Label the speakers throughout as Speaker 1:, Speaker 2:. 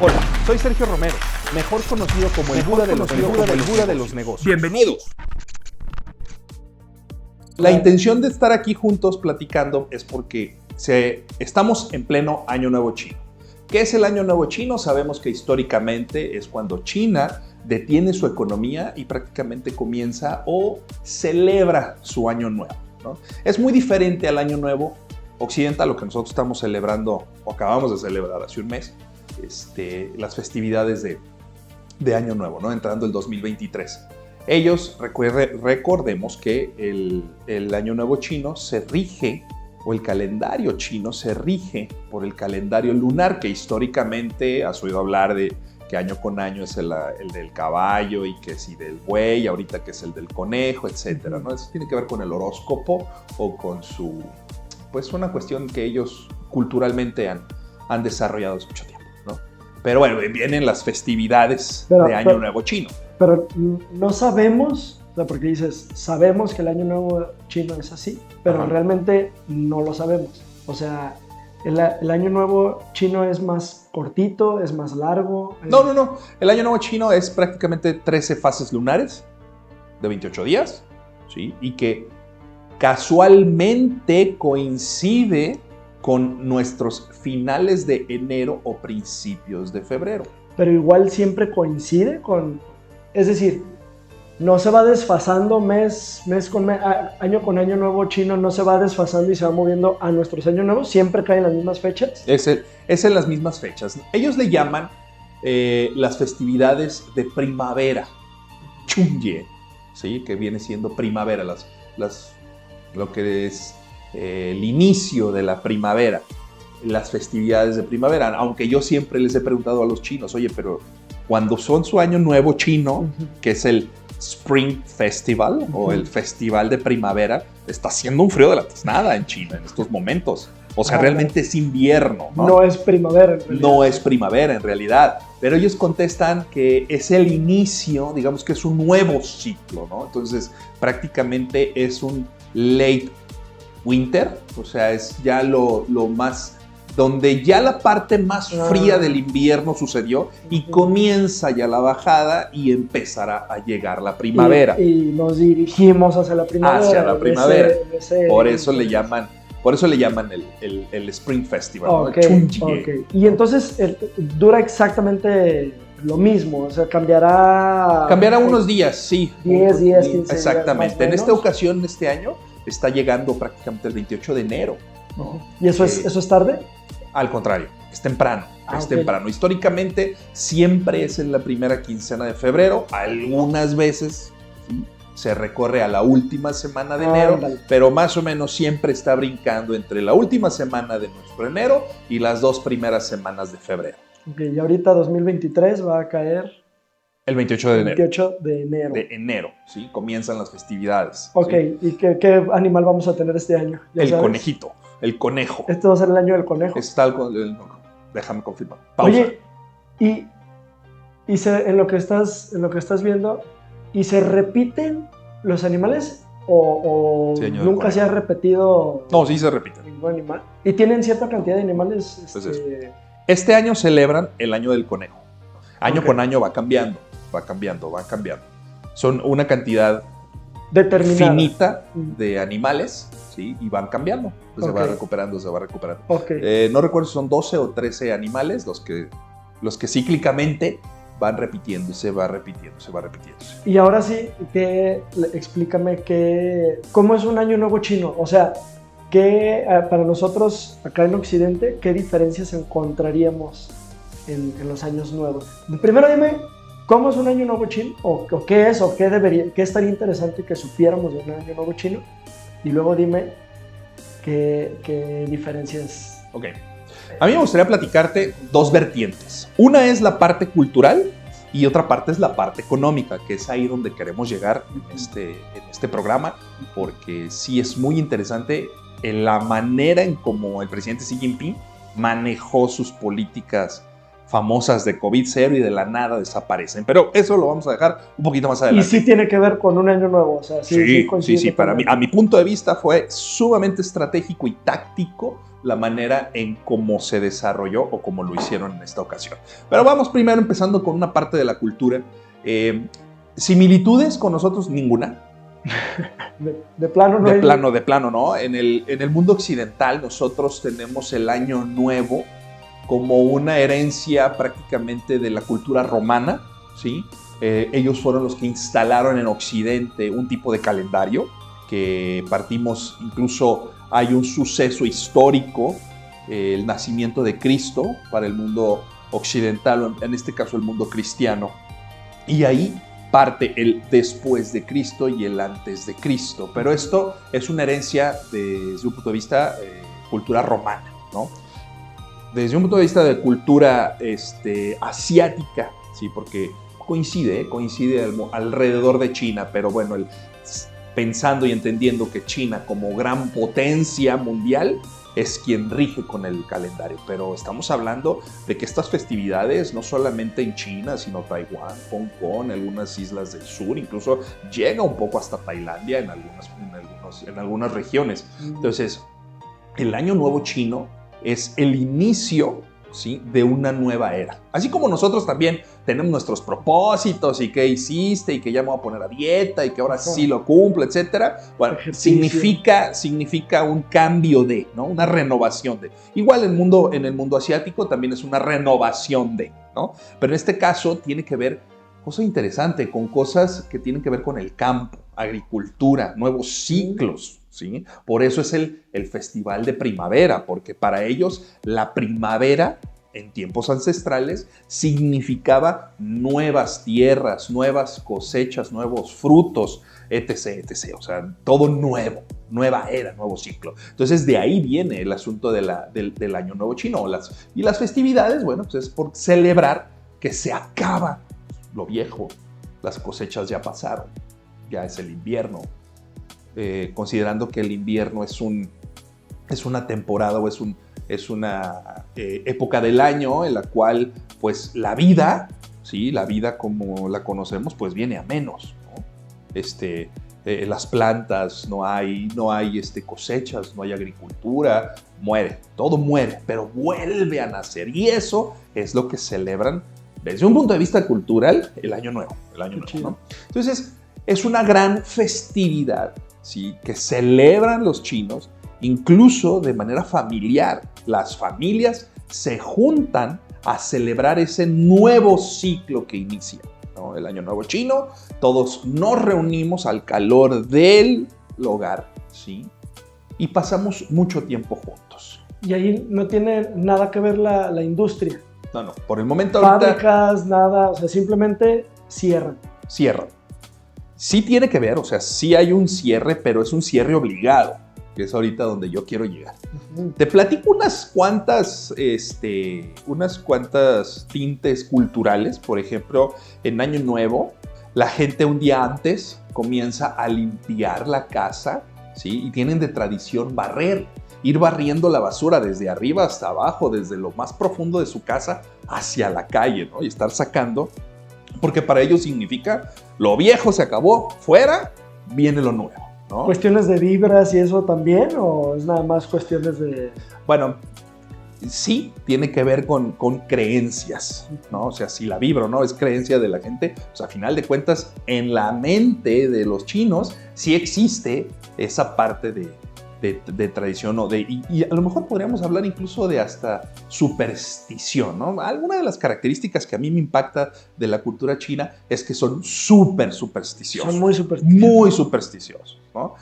Speaker 1: Hola, soy Sergio Romero, mejor conocido como el Buda de los negocios.
Speaker 2: Bienvenidos.
Speaker 1: La intención de estar aquí juntos platicando es porque estamos en pleno Año Nuevo Chino. ¿Qué es el Año Nuevo Chino? Sabemos que históricamente es cuando China detiene su economía y prácticamente comienza o celebra su Año Nuevo, ¿no? Es muy diferente al Año Nuevo occidental, lo que nosotros estamos celebrando o acabamos de celebrar hace un mes, las festividades de Año Nuevo, ¿no? Entrando el 2023. Ellos, recordemos que el Año Nuevo chino se rige, o el calendario chino se rige por el calendario lunar, que históricamente has oído hablar de que año con año es el del caballo y que si del buey, ahorita que es el del conejo, etcétera, ¿no? Eso tiene que ver con el horóscopo o con pues una cuestión que ellos culturalmente han desarrollado hace mucho tiempo, ¿no? Pero bueno, vienen las festividades de Año Nuevo chino.
Speaker 3: Pero no sabemos, o sea, porque dices, sabemos que el Año Nuevo chino es así, pero realmente no lo sabemos. O sea, el Año Nuevo chino es más cortito, es más largo.
Speaker 1: No. El Año Nuevo chino es prácticamente 13 fases lunares de 28 días, ¿sí? Y que casualmente coincide con nuestros finales de enero o principios de febrero.
Speaker 3: Pero igual siempre coincide con... Es decir, no se va desfasando mes con mes, año con año nuevo chino, no se va desfasando y se va moviendo a nuestros años nuevos, siempre caen las mismas fechas.
Speaker 1: Es en las mismas fechas. Ellos le llaman las festividades de primavera, Chunye, ¿sí? Que viene siendo primavera, lo que es el inicio de la primavera, las festividades de primavera. Aunque yo siempre les he preguntado a los chinos, oye, pero cuando son su año nuevo chino, que es el Spring Festival o el Festival de Primavera, está haciendo un frío de la tiznada en China en estos momentos. O sea, realmente es invierno, ¿no?
Speaker 3: No es primavera en realidad.
Speaker 1: No es primavera en realidad. Pero ellos contestan que es el inicio, digamos que es un nuevo ciclo, ¿no? Entonces, prácticamente es un late winter, o sea, es ya lo más... donde ya la parte más fría del invierno sucedió y comienza ya la bajada y empezará a llegar la primavera.
Speaker 3: Y nos dirigimos hacia la primavera.
Speaker 1: Hacia la primavera. Por eso le llaman el Spring Festival, ¿no?
Speaker 3: Okay. Y entonces dura exactamente lo mismo, o sea, cambiará...
Speaker 1: Cambiará unos días, sí.
Speaker 3: 10 días, 15 días.
Speaker 1: Exactamente. En esta ocasión, este año, está llegando prácticamente el 28 de enero.
Speaker 3: ¿Y eso es tarde?
Speaker 1: Al contrario, es temprano. Temprano. Históricamente siempre es en la primera quincena de febrero. Algunas veces ¿sí? Se recorre a la última semana de enero, pero más o menos siempre está brincando entre la última semana de nuestro enero y las 2 primeras semanas de febrero.
Speaker 3: Y ahorita 2023 va a caer...
Speaker 1: El 28 de enero.
Speaker 3: 28 de enero.
Speaker 1: De enero, ¿sí? Comienzan las festividades.
Speaker 3: ¿Sí? ¿Y qué animal vamos a tener este año?
Speaker 1: El conejito. El conejo.
Speaker 3: ¿Este va a ser el año del conejo?
Speaker 1: Déjame confirmar. Pausa.
Speaker 3: Oye, y en lo que estás viendo, ¿y se repiten los animales? ¿O
Speaker 1: sí,
Speaker 3: nunca se ha repetido?
Speaker 1: No, sí se repiten.
Speaker 3: Ningún animal. ¿Y tienen cierta cantidad de animales?
Speaker 1: Este año celebran el año del conejo. Año con año va cambiando. Son una cantidad
Speaker 3: determinada,
Speaker 1: finita de animales, ¿sí? Y van cambiando. Pues se va recuperando. No recuerdo si son 12 o 13 animales los que cíclicamente van repitiendo, se va repitiendo.
Speaker 3: Y ahora sí, explícame cómo es un año nuevo chino. O sea, para nosotros acá en Occidente, ¿qué diferencias encontraríamos en los años nuevos? Primero dime, ¿cómo es un año nuevo chino? ¿O qué es? ¿O qué estaría interesante que supiéramos de un año nuevo chino? Y luego dime qué diferencias.
Speaker 1: Ok. A mí me gustaría platicarte 2 vertientes. Una es la parte cultural y otra parte es la parte económica, que es ahí donde queremos llegar en este programa, porque sí es muy interesante la manera en cómo el presidente Xi Jinping manejó sus políticas famosas de COVID-0 y de la nada desaparecen. Pero eso lo vamos a dejar un poquito más adelante.
Speaker 3: Y sí tiene que ver con un año nuevo. O sea,
Speaker 1: sí. Para mí, a mi punto de vista, fue sumamente estratégico y táctico la manera en cómo se desarrolló o cómo lo hicieron en esta ocasión. Pero vamos primero empezando con una parte de la cultura. Similitudes con nosotros, ninguna.
Speaker 3: De plano no.
Speaker 1: De plano no. En el mundo occidental nosotros tenemos el Año Nuevo como una herencia prácticamente de la cultura romana, ¿sí? Ellos fueron los que instalaron en Occidente un tipo de calendario que partimos, incluso hay un suceso histórico, el nacimiento de Cristo para el mundo occidental, en este caso el mundo cristiano, y ahí parte el después de Cristo y el antes de Cristo. Pero esto es una herencia desde un punto de vista cultura romana, ¿no? Desde un punto de vista de cultura asiática, ¿sí? Porque coincide alrededor de China, pero bueno, pensando y entendiendo que China como gran potencia mundial es quien rige con el calendario, pero estamos hablando de que estas festividades no solamente en China, sino Taiwán, Hong Kong, algunas islas del sur, incluso llega un poco hasta Tailandia en algunas regiones. Entonces, el Año Nuevo Chino es el inicio, ¿sí?, de una nueva era. Así como nosotros también tenemos nuestros propósitos y qué hiciste y que ya me voy a poner a dieta y que ahora sí lo cumplo, etcétera. Bueno, significa un cambio de, ¿no? Una renovación de. Igual en el mundo asiático también es una renovación de, ¿no? Pero en este caso tiene que ver, cosa interesante, con cosas que tienen que ver con el campo, agricultura, nuevos ciclos, ¿sí? Por eso es el festival de primavera, porque para ellos la primavera en tiempos ancestrales significaba nuevas tierras, nuevas cosechas, nuevos frutos, etc., etc. O sea, todo nuevo, nueva era, nuevo ciclo. Entonces de ahí viene el asunto del Año Nuevo Chino. Y las festividades, bueno, pues es por celebrar que se acaba lo viejo, las cosechas ya pasaron, ya es el invierno. Considerando que el invierno es una temporada o es una época del año en la cual pues la vida, ¿sí?, la vida como la conocemos pues viene a menos, ¿no? Las plantas, no hay cosechas, no hay agricultura, todo muere, pero vuelve a nacer, y eso es lo que celebran desde un punto de vista cultural el Año Nuevo, ¿no? Entonces es una gran festividad, ¿sí?, que celebran los chinos, incluso de manera familiar. Las familias se juntan a celebrar ese nuevo ciclo que inicia, ¿no?, el Año Nuevo Chino. Todos nos reunimos al calor del hogar, ¿sí?, y pasamos mucho tiempo juntos.
Speaker 3: Y ahí no tiene nada que ver la industria.
Speaker 1: No, por el momento ahorita...
Speaker 3: Fábricas, nada, o sea, simplemente cierran.
Speaker 1: Cierran. Sí tiene que ver, o sea, sí hay un cierre, pero es un cierre obligado, que es ahorita donde yo quiero llegar. Te platico unas cuantas tintes culturales. Por ejemplo, en Año Nuevo, la gente un día antes comienza a limpiar la casa, ¿sí? Y tienen de tradición ir barriendo la basura desde arriba hasta abajo, desde lo más profundo de su casa hacia la calle, ¿no? Y estar sacando, porque para ellos significa lo viejo se acabó, fuera, viene lo nuevo, ¿no?
Speaker 3: ¿Cuestiones de vibras y eso también, o es nada más cuestiones de...?
Speaker 1: Bueno, sí tiene que ver con creencias, ¿no? O sea, si la vibra o no es creencia de la gente, pues a final de cuentas, en la mente de los chinos sí existe esa parte de tradición, ¿no? Y a lo mejor podríamos hablar incluso de hasta superstición, ¿no? Alguna de las características que a mí me impacta de la cultura china es que son súper supersticiosos.
Speaker 3: Son muy supersticiosos.
Speaker 1: Muy supersticiosos, ¿no?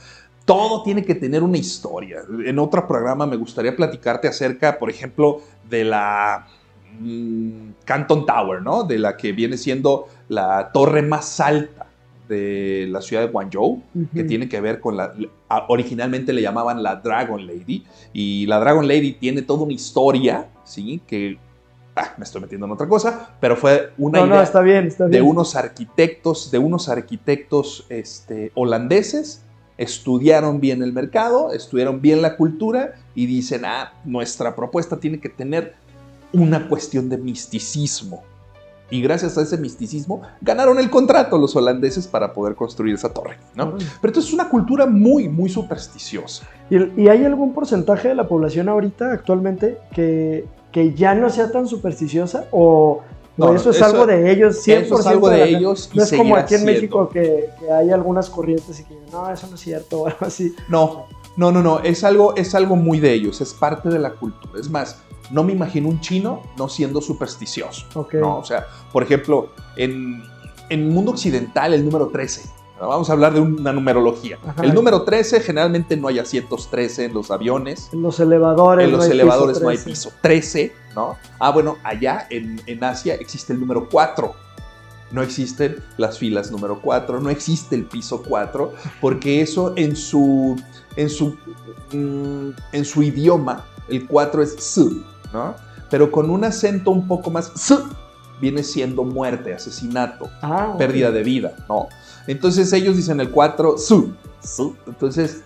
Speaker 1: Todo tiene que tener una historia. En otro programa me gustaría platicarte acerca, por ejemplo, de la Canton Tower, ¿no? De la que viene siendo la torre más alta de la ciudad de Guangzhou, que tiene que ver con originalmente le llamaban la Dragon Lady, y la Dragon Lady tiene toda una historia, ¿sí? Que me estoy metiendo en otra cosa, pero fue una idea
Speaker 3: está bien.
Speaker 1: de unos arquitectos holandeses. Estudiaron bien el mercado, estudiaron bien la cultura y dicen, nuestra propuesta tiene que tener una cuestión de misticismo. Y gracias a ese misticismo ganaron el contrato los holandeses para poder construir esa torre, ¿no? Pero entonces es una cultura muy, muy supersticiosa.
Speaker 3: ¿Y hay algún porcentaje de la población ahorita, actualmente, que ya no sea tan supersticiosa? ¿O no, eso es algo de ellos, 100%?
Speaker 1: Eso es algo de ellos y
Speaker 3: no es como aquí en
Speaker 1: siendo.
Speaker 3: México que hay algunas corrientes y que no, eso no es cierto o algo así.
Speaker 1: No, es algo muy de ellos, es parte de la cultura. Es más, no me imagino un chino no siendo supersticioso.
Speaker 3: Okay.
Speaker 1: ¿No? O sea, por ejemplo, en el mundo occidental, el número 13, ¿no? Vamos a hablar de una numerología.
Speaker 3: Ajá.
Speaker 1: El número 13, generalmente no hay asientos 13 en los aviones.
Speaker 3: En los elevadores,
Speaker 1: no hay piso 13, ¿no? Bueno, allá en Asia existe el número 4. No existen las filas número 4, no existe el piso 4, porque eso en su idioma, el 4 es su, ¿no? Pero con un acento un poco más su, viene siendo muerte, asesinato, pérdida de vida, ¿no? Entonces ellos dicen el 4 su. Entonces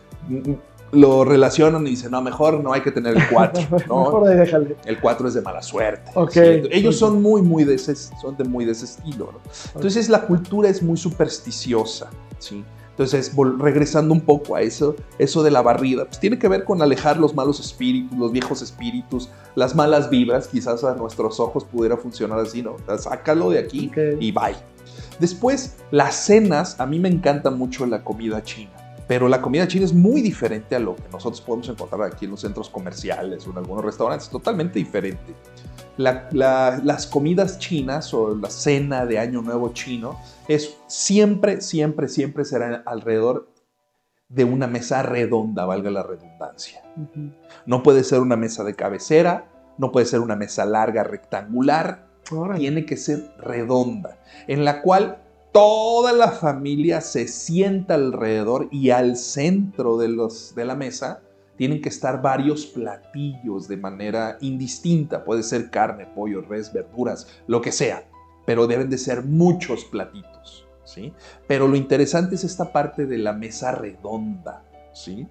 Speaker 1: lo relacionan y dicen, no, mejor no hay que tener el 4, ¿no?
Speaker 3: Mejor ahí déjale.
Speaker 1: El 4 es de mala suerte.
Speaker 3: Okay.
Speaker 1: ¿Sí? Ellos son muy de ese estilo, ¿no? Entonces la cultura es muy supersticiosa, ¿sí? Entonces, regresando un poco a eso de la barrida, pues tiene que ver con alejar los malos espíritus, los viejos espíritus, las malas vibras. Quizás a nuestros ojos pudiera funcionar así, ¿no? Sácalo de aquí y bye. Después, las cenas, a mí me encanta mucho la comida china. Pero la comida china es muy diferente a lo que nosotros podemos encontrar aquí en los centros comerciales o en algunos restaurantes, totalmente diferente. Las comidas chinas o la cena de Año Nuevo chino es siempre será alrededor de una mesa redonda, valga la redundancia. Uh-huh. No puede ser una mesa de cabecera, no puede ser una mesa larga rectangular, tiene que ser redonda, en la cual toda la familia se sienta alrededor y al centro de la mesa tienen que estar varios platillos de manera indistinta. Puede ser carne, pollo, res, verduras, lo que sea, pero deben de ser muchos platitos, ¿sí? Pero lo interesante es esta parte de la mesa redonda, ¿sí?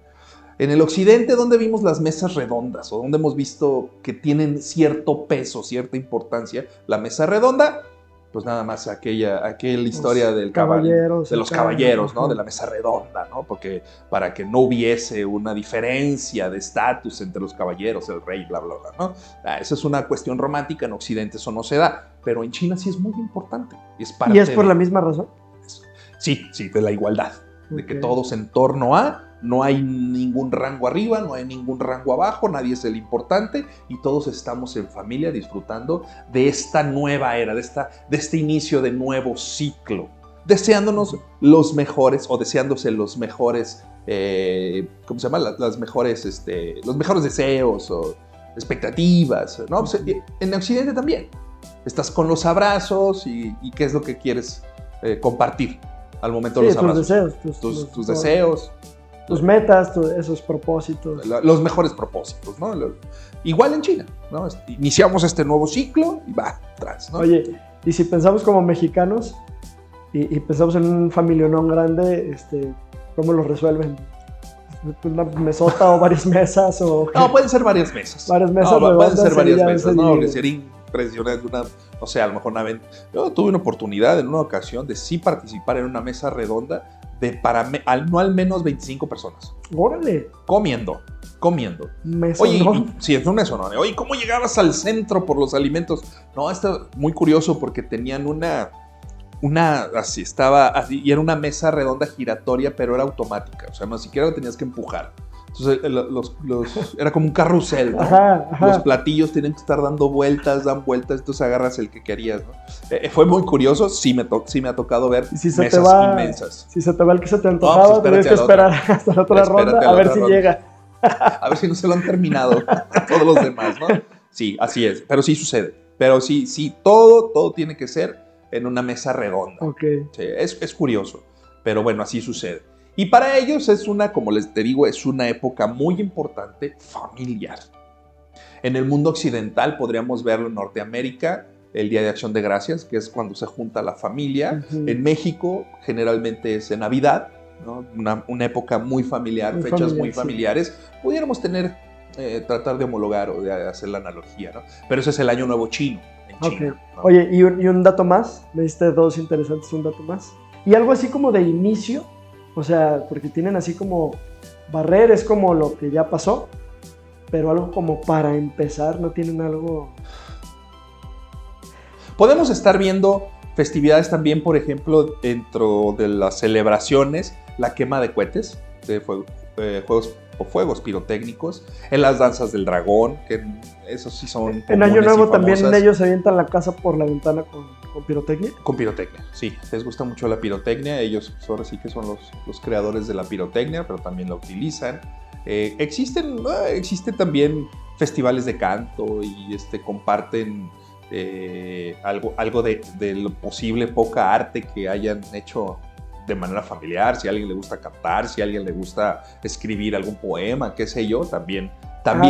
Speaker 1: En el occidente, ¿dónde vimos las mesas redondas? ¿O dónde hemos visto que tienen cierto peso, cierta importancia? La mesa redonda, pues nada más aquella historia de los caballeros, ¿no? De la mesa redonda, ¿no? Porque para que no hubiese una diferencia de estatus entre los caballeros, el rey, bla, bla, bla, ¿no? Esa es una cuestión romántica, en Occidente eso no se da, pero en China sí es muy importante.
Speaker 3: ¿Y es por la misma razón?
Speaker 1: Sí, de la igualdad, de que todos en torno a, no hay ningún rango arriba, no hay ningún rango abajo, nadie es el importante y todos estamos en familia disfrutando de esta nueva era, de este inicio de nuevo ciclo, deseándonos los mejores o deseándose los mejores, ¿cómo se llama? Los mejores deseos o expectativas, ¿no? Pues, en Occidente también. Estás con los abrazos y ¿qué es lo que quieres compartir al momento de los abrazos? Tus deseos.
Speaker 3: Tus metas, esos propósitos.
Speaker 1: Los mejores propósitos, ¿no? Igual en China, ¿no? Iniciamos este nuevo ciclo y va atrás, ¿no?
Speaker 3: Oye, y si pensamos como mexicanos y pensamos en un familionón grande, ¿cómo lo resuelven? ¿Una mesota o varias mesas?
Speaker 1: No, pueden ser varias mesas.
Speaker 3: Varias mesas.
Speaker 1: No, pueden ser varias mesas, ¿no? Sería impresionante. No sé, a lo mejor yo tuve una oportunidad en una ocasión de sí participar en una mesa redonda no al menos 25 personas.
Speaker 3: ¡Órale!
Speaker 1: Comiendo.
Speaker 3: Mesonón.
Speaker 1: Oye, sí, es un mesonón. Oye, ¿cómo llegabas al centro por los alimentos? No, está muy curioso porque tenían así estaba, así, y era una mesa redonda giratoria, pero era automática. O sea, no siquiera la tenías que empujar. Entonces, era como un carrusel, ¿no?
Speaker 3: Ajá.
Speaker 1: Los platillos tienen que estar dan vueltas, entonces agarras el que querías, ¿no? Fue muy curioso, sí me ha tocado ver mesas inmensas.
Speaker 3: Si se te va el que se te antojaba, tienes que esperar hasta la otra ronda a ver si llega.
Speaker 1: A ver si no se lo han terminado todos los demás, ¿no? Sí, así es, pero sí sucede. Pero sí, todo tiene que ser en una mesa redonda.
Speaker 3: Okay.
Speaker 1: Sí, es curioso, pero bueno, así sucede. Y para ellos como les te digo, es una época muy importante familiar. En el mundo occidental podríamos verlo en Norteamérica, el Día de Acción de Gracias, que es cuando se junta la familia. Uh-huh. En México generalmente es en Navidad, ¿no? Una época muy familiar, fechas muy familiares. Sí. Pudiéramos tener tratar de homologar o de hacer la analogía, ¿no? Pero ese es el Año Nuevo Chino en China. ¿No?
Speaker 3: Oye, y un dato más, me diste dos interesantes, un dato más. Y algo así como de inicio, o sea, porque tienen así como barrer, es como lo que ya pasó, pero algo como para empezar, ¿no tienen algo?
Speaker 1: Podemos estar viendo festividades también, por ejemplo, dentro de las celebraciones, la quema de cohetes, de fuegos pirotécnicos, en las danzas del dragón, que esos sí son
Speaker 3: En Año Nuevo también
Speaker 1: famosas.
Speaker 3: ellos se avientan la casa por la ventana con pirotecnia.
Speaker 1: Con pirotecnia, sí, les gusta mucho la pirotecnia, ellos ahora sí que son los creadores de la pirotecnia, pero también la utilizan. Existen también festivales de canto y comparten algo de lo posible, poca arte que hayan hecho de manera familiar. Si a alguien le gusta cantar, si a alguien le gusta escribir algún poema, qué sé yo, también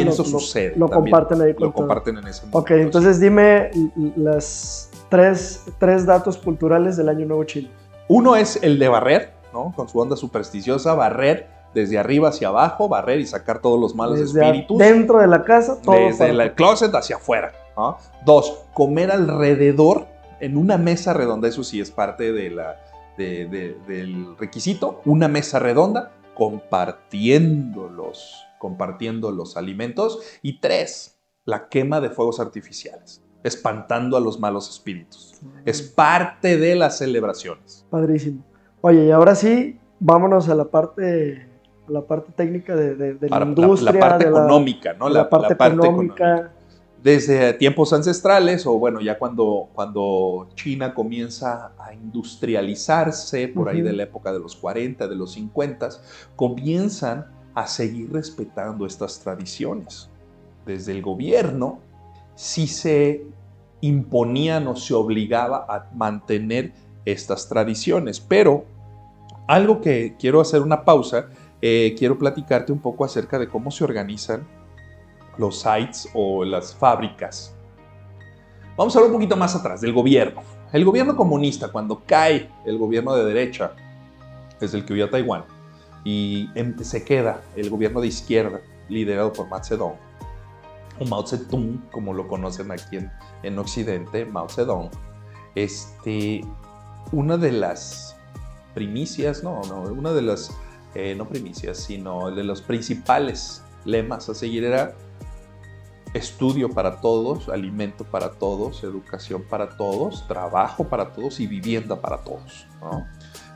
Speaker 1: eso sucede.
Speaker 3: Lo
Speaker 1: también
Speaker 3: comparten ahí.
Speaker 1: Lo comparten en ese momento.
Speaker 3: Ok, entonces dime las tres datos culturales del Año Nuevo Chino.
Speaker 1: Uno es el de barrer, ¿no? Con su onda supersticiosa, barrer desde arriba hacia abajo, barrer y sacar todos los malos espíritus.
Speaker 3: Dentro de la casa, todo.
Speaker 1: Desde el closet hacia afuera, ¿no? 2, comer alrededor en una mesa redonda. Eso sí es parte del requisito. Una mesa redonda compartiendo los alimentos. Y 3, la quema de fuegos artificiales, espantando a los malos espíritus. Es parte de las celebraciones.
Speaker 3: Padrísimo. Oye, y ahora sí, vámonos a la parte técnica de la industria.
Speaker 1: La parte económica, ¿no?
Speaker 3: La parte económica.
Speaker 1: Desde tiempos ancestrales, o bueno, ya cuando China comienza a industrializarse, por ahí de la época de los 40, de los 50, comienzan a seguir respetando estas tradiciones. Desde el gobierno, sí se imponían o se obligaba a mantener estas tradiciones. Pero algo que quiero hacer una pausa, quiero platicarte un poco acerca de cómo se organizan los sites o las fábricas. Vamos a ver un poquito más atrás, del gobierno. El gobierno comunista, cuando cae el gobierno de derecha, es el que hubo a Taiwán, y se queda el gobierno de izquierda, liderado por Mao Zedong, o Mao Zedong, como lo conocen aquí en Occidente, Mao Zedong. Una de las primicias, una de las, no primicias, sino de los principales lemas a seguir era estudio para todos, alimento para todos, educación para todos, trabajo para todos y vivienda para todos, ¿no?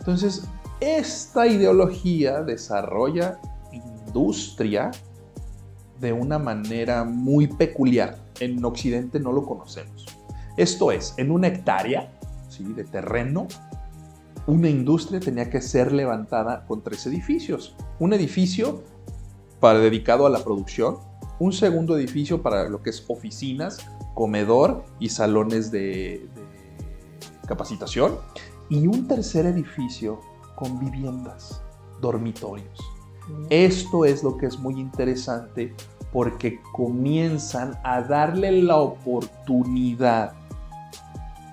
Speaker 1: Entonces, esta ideología desarrolla industria de una manera muy peculiar. En Occidente no lo conocemos. Esto es, en una hectárea, ¿sí?, de terreno, una industria tenía que ser levantada con 3 edificios. Un edificio dedicado a la producción, un segundo edificio para lo que es oficinas, comedor y salones de capacitación, y un tercer edificio con viviendas, dormitorios. Esto es lo que es muy interesante, porque comienzan a darle la oportunidad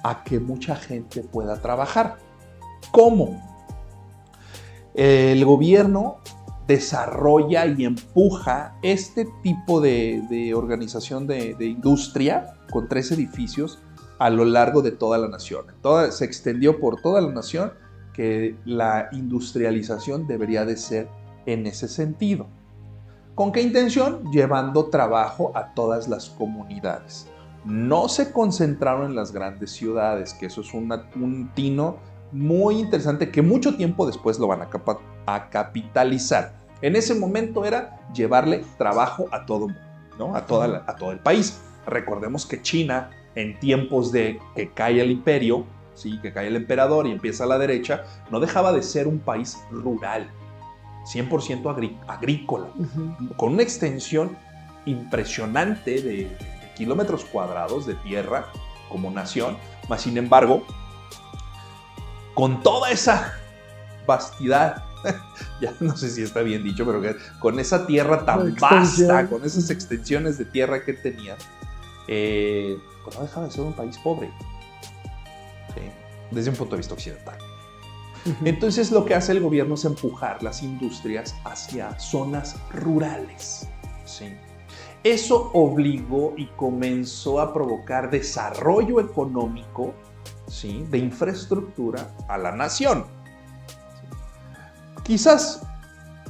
Speaker 1: a que mucha gente pueda trabajar. ¿Cómo? El gobierno desarrolla y empuja este tipo de organización de industria con 3 edificios a lo largo de toda la nación. Se extendió por toda la nación que la industrialización debería de ser en ese sentido. ¿Con qué intención? Llevando trabajo a todas las comunidades. No se concentraron en las grandes ciudades, que eso es un tino muy interesante que mucho tiempo después lo van a capitalizar. En ese momento era llevarle trabajo a todo mundo, ¿no? A todo el país. Recordemos que China, en tiempos de que cae el imperio, ¿sí?, que cae el emperador y empieza la derecha, no dejaba de ser un país rural, 100% agrícola, con una extensión impresionante de kilómetros cuadrados de tierra como nación, mas sin embargo, con toda esa vastidad, ya no sé si está bien dicho, pero con esa tierra tan vasta, con esas extensiones de tierra que tenía, pues no dejaba de ser un país pobre, ¿sí?, desde un punto de vista occidental. Entonces lo que hace el gobierno es empujar las industrias hacia zonas rurales, ¿sí? Eso obligó y comenzó a provocar desarrollo económico, ¿sí?, de infraestructura a la nación. Quizás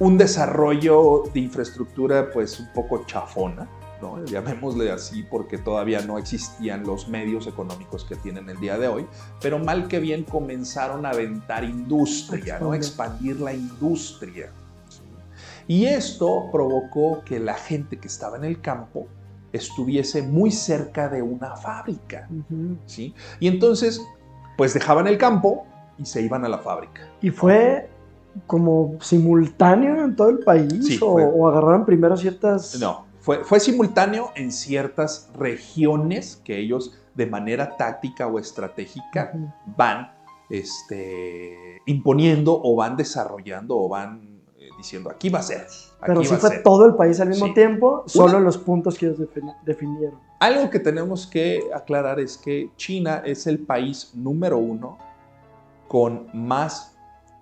Speaker 1: un desarrollo de infraestructura pues un poco chafona, ¿no? Llamémosle así porque todavía no existían los medios económicos que tienen el día de hoy, pero mal que bien comenzaron a aventar industria, ¿no? Expandir la industria. ¿Sí? Y esto provocó que la gente que estaba en el campo estuviese muy cerca de una fábrica, ¿sí? Y entonces pues dejaban el campo y se iban a la fábrica.
Speaker 3: ¿Y fue como simultáneo en todo el país?
Speaker 1: Sí,
Speaker 3: o agarraron primero ciertas...?
Speaker 1: No, fue simultáneo en ciertas regiones que ellos de manera táctica o estratégica van imponiendo o van desarrollando o van diciendo, aquí va a ser.
Speaker 3: Pero sí fue todo el país al mismo tiempo, solo los puntos que ellos definieron.
Speaker 1: Algo que tenemos que aclarar es que China es el país número 1 con más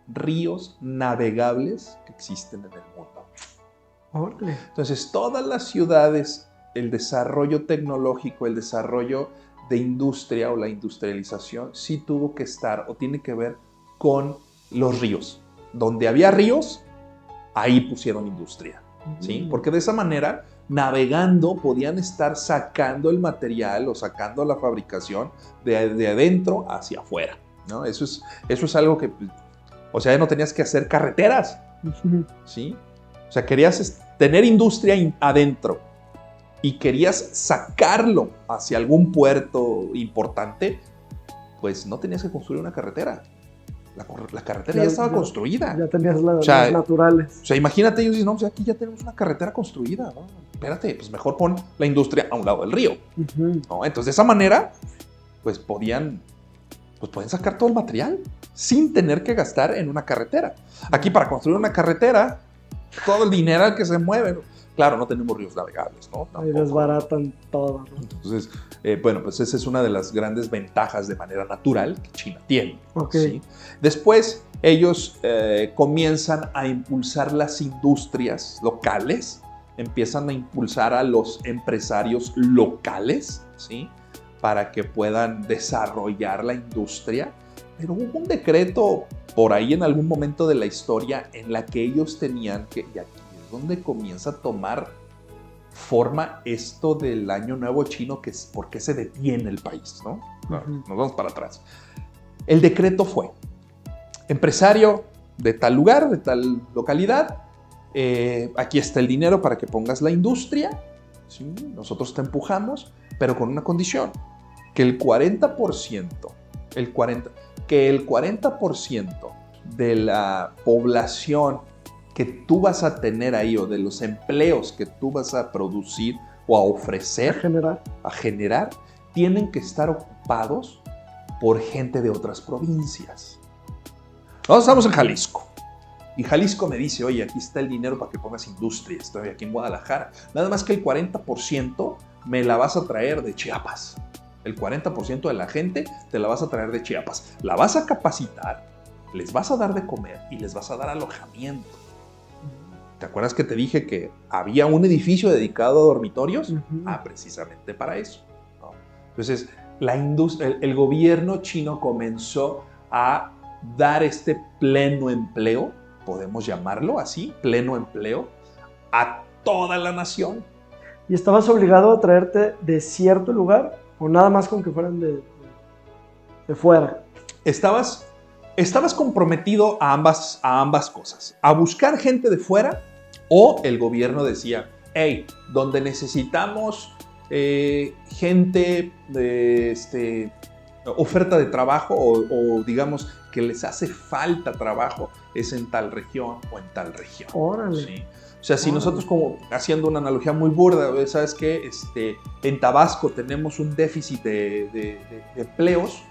Speaker 1: ríos navegables que existen en el mundo.
Speaker 3: ¡Órale!
Speaker 1: Entonces, todas las ciudades, el desarrollo tecnológico, el desarrollo de industria o la industrialización, sí tuvo que estar o tiene que ver con los ríos. Donde había ríos, ahí pusieron industria, ¿sí? Porque de esa manera, navegando, podían estar sacando el material o sacando la fabricación de adentro hacia afuera, ¿no? Eso es algo que... O sea, no tenías que hacer carreteras, ¿sí? O sea, querías tener industria adentro y querías sacarlo hacia algún puerto importante, pues no tenías que construir una carretera. La carretera ya estaba construida.
Speaker 3: Ya tenías las naturales.
Speaker 1: O sea, imagínate, ellos dicen, no, pues aquí ya tenemos una carretera construida, ¿no? Espérate, pues mejor pon la industria a un lado del río, ¿no? Entonces, de esa manera, pues podían sacar todo el material sin tener que gastar en una carretera. Aquí para construir una carretera, todo el dinero que se mueve, claro, no tenemos ríos navegables, ¿no?
Speaker 3: Ahí desbaratan todo, ¿no?
Speaker 1: Entonces, bueno, pues esa es una de las grandes ventajas de manera natural que China tiene. ¿Sí? Después, ellos comienzan a impulsar las industrias locales, empiezan a impulsar a los empresarios locales, ¿sí?, para que puedan desarrollar la industria. Pero hubo un decreto por ahí en algún momento de la historia en la que ellos tenían que, y aquí es donde comienza a tomar forma esto del Año Nuevo Chino, que es por qué se detiene el país, ¿no? Nos vamos para atrás. El decreto fue, empresario de tal lugar, de tal localidad, aquí está el dinero para que pongas la industria, ¿sí? Nosotros te empujamos, pero con una condición, que el 40% de la población que tú vas a tener ahí o de los empleos que tú vas a producir o a ofrecer, a generar, tienen que estar ocupados por gente de otras provincias. Nosotros estamos en Jalisco y Jalisco me dice, oye, aquí está el dinero para que pongas industria, estoy aquí en Guadalajara, nada más que el 40% me la vas a traer de Chiapas. El 40% de la gente te la vas a traer de Chiapas. La vas a capacitar, les vas a dar de comer y les vas a dar alojamiento. ¿Te acuerdas que te dije que había un edificio dedicado a dormitorios? Precisamente para eso, ¿no? Entonces, el gobierno chino comenzó a dar este pleno empleo, podemos llamarlo así, pleno empleo, a toda la nación.
Speaker 3: ¿Y estabas obligado a traerte de cierto lugar o nada más con que fueran de fuera?
Speaker 1: Estabas comprometido a ambas cosas, a buscar gente de fuera, o el gobierno decía, hey, donde necesitamos gente de oferta de trabajo o digamos que les hace falta trabajo, es en tal región o en tal región.
Speaker 3: Órale.
Speaker 1: ¿Sí? O sea, si nosotros, como haciendo una analogía muy burda, ¿sabes qué? En Tabasco tenemos un déficit de empleos.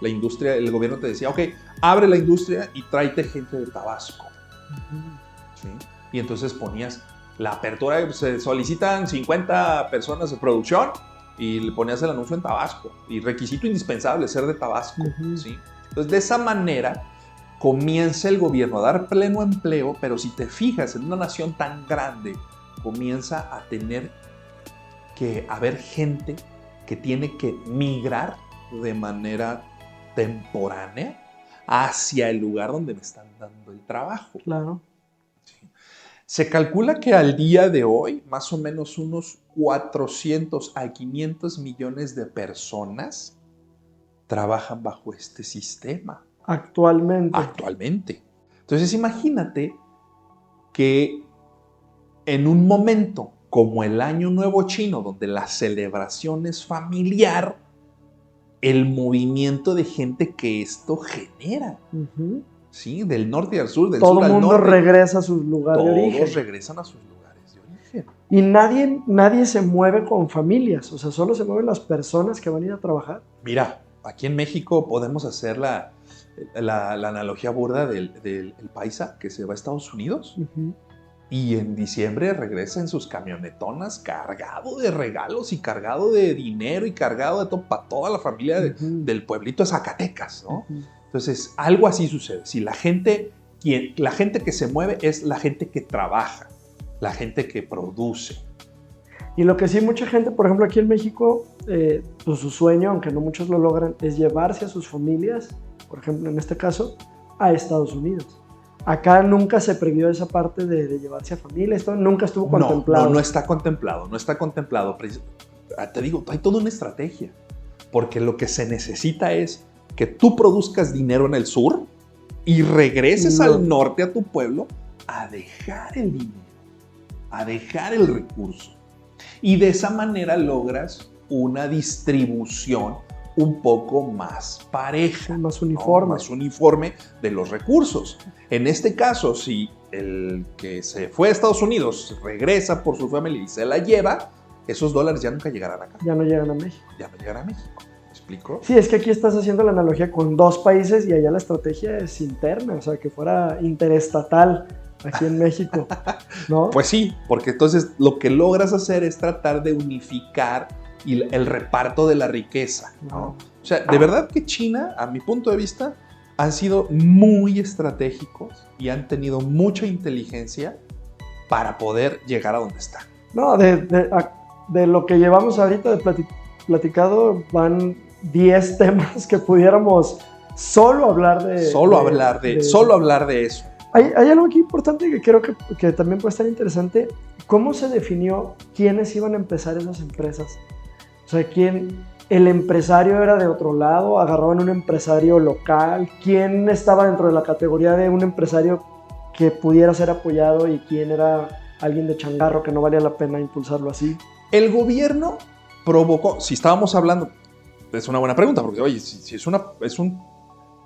Speaker 1: La industria, el gobierno te decía, ok, abre la industria y tráete gente de Tabasco. ¿Sí? Y entonces ponías la apertura, se solicitan 50 personas de producción y le ponías el anuncio en Tabasco. Y requisito indispensable, ser de Tabasco. ¿Sí? Entonces, de esa manera comienza el gobierno a dar pleno empleo, pero si te fijas, en una nación tan grande, comienza a tener que haber gente que tiene que migrar de manera temporánea hacia el lugar donde me están dando el trabajo.
Speaker 3: Claro.
Speaker 1: Sí. Se calcula que al día de hoy, más o menos unos 400 a 500 millones de personas trabajan bajo este sistema.
Speaker 3: Actualmente.
Speaker 1: Entonces, imagínate que en un momento como el Año Nuevo Chino, donde la celebración es familiar, el movimiento de gente que esto genera, ¿sí? Del norte al sur, del
Speaker 3: Todo
Speaker 1: sur al norte.
Speaker 3: el mundo regresa a su lugar de origen.
Speaker 1: Todos regresan a sus lugares de origen.
Speaker 3: Y nadie se mueve con familias, o sea, solo se mueven las personas que van a ir a trabajar.
Speaker 1: Mira, aquí en México podemos hacer la analogía burda del paisa que se va a Estados Unidos. Y en diciembre regresa en sus camionetonas cargado de regalos y cargado de dinero y cargado de todo para toda la familia del pueblito de Zacatecas, ¿no? Entonces, algo así sucede. Si la gente que se mueve es la gente que trabaja, la gente que produce.
Speaker 3: Y lo que sí mucha gente, por ejemplo, aquí en México, pues su sueño, aunque no muchos lo logran, es llevarse a sus familias, por ejemplo, en este caso, a Estados Unidos. Acá nunca se previó esa parte de llevarse a familia, esto nunca estuvo contemplado.
Speaker 1: No está contemplado, no está contemplado. Te digo, hay toda una estrategia, porque lo que se necesita es que tú produzcas dinero en el sur y regreses al norte a tu pueblo a dejar el dinero, a dejar el recurso. Y de esa manera logras una distribución un poco más pareja,
Speaker 3: más uniforme.
Speaker 1: ¿no? Más uniforme de los recursos. En este caso, si el que se fue a Estados Unidos regresa por su familia y se la lleva, esos dólares ya nunca llegarán acá.
Speaker 3: Ya no llegan a México.
Speaker 1: Ya no llegan a México. ¿Me explico?
Speaker 3: Sí, es que aquí estás haciendo la analogía con dos países y allá la estrategia es interna, o sea, que fuera interestatal aquí en México, ¿no?
Speaker 1: Pues sí, porque entonces lo que logras hacer es tratar de unificar el reparto de la riqueza, ¿no? O sea, de verdad que China, a mi punto de vista, han sido muy estratégicos y han tenido mucha inteligencia para poder llegar a donde están.
Speaker 3: No, de lo que llevamos ahorita de platicado van 10 temas que pudiéramos solo hablar de...
Speaker 1: Solo hablar de eso.
Speaker 3: Hay algo aquí importante que creo que también puede estar interesante. ¿Cómo se definió quiénes iban a empezar esas empresas? O sea, ¿el empresario era de otro lado? ¿Agarraban un empresario local? ¿Quién estaba dentro de la categoría de un empresario que pudiera ser apoyado y quién era alguien de changarro que no valía la pena impulsarlo así?
Speaker 1: El gobierno provocó, si estábamos hablando, es una buena pregunta, porque oye, si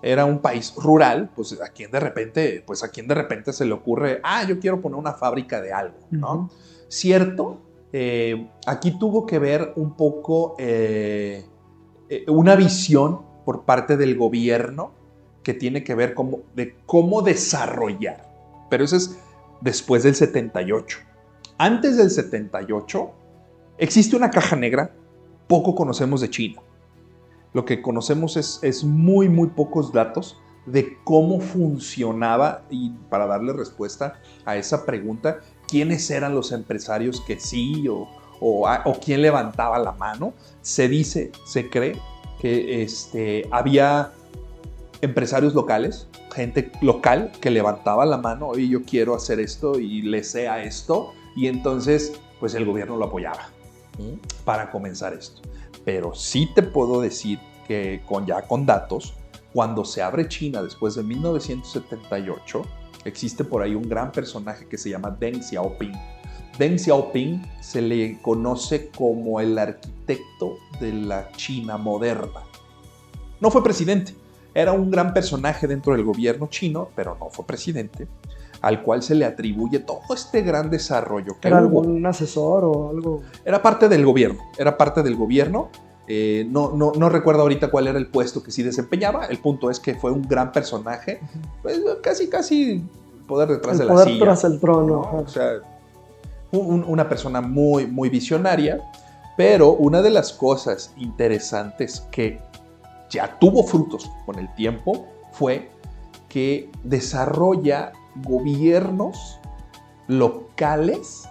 Speaker 1: era un país rural, pues a quién de repente se le ocurre, yo quiero poner una fábrica de algo, ¿no? ¿Cierto? Aquí tuvo que ver un poco una visión por parte del gobierno que tiene que ver de cómo desarrollar. Pero eso es después del 78. Antes del 78 existe una caja negra, poco conocemos de China. Lo que conocemos es muy, muy pocos datos de cómo funcionaba, y para darle respuesta a esa pregunta, quiénes eran los empresarios que sí o quién levantaba la mano. Se cree que había empresarios locales, gente local que levantaba la mano, oye, yo quiero hacer esto y le sé a esto, y entonces pues el gobierno lo apoyaba para comenzar esto. Pero sí te puedo decir que ya con datos, cuando se abre China después de 1978, existe por ahí un gran personaje que se llama Deng Xiaoping. Deng Xiaoping se le conoce como el arquitecto de la China moderna. No fue presidente, era un gran personaje dentro del gobierno chino, pero no fue presidente, al cual se le atribuye todo este gran desarrollo que
Speaker 3: ¿Era
Speaker 1: hubo.
Speaker 3: algún asesor o algo?
Speaker 1: Era parte del gobierno, no recuerdo ahorita cuál era el puesto que sí desempeñaba. El punto es que fue un gran personaje, pues casi poder detrás de la silla.
Speaker 3: El poder tras el trono.
Speaker 1: ¿no? O sea, una persona muy, muy visionaria, pero una de las cosas interesantes que ya tuvo frutos con el tiempo fue que desarrolla gobiernos locales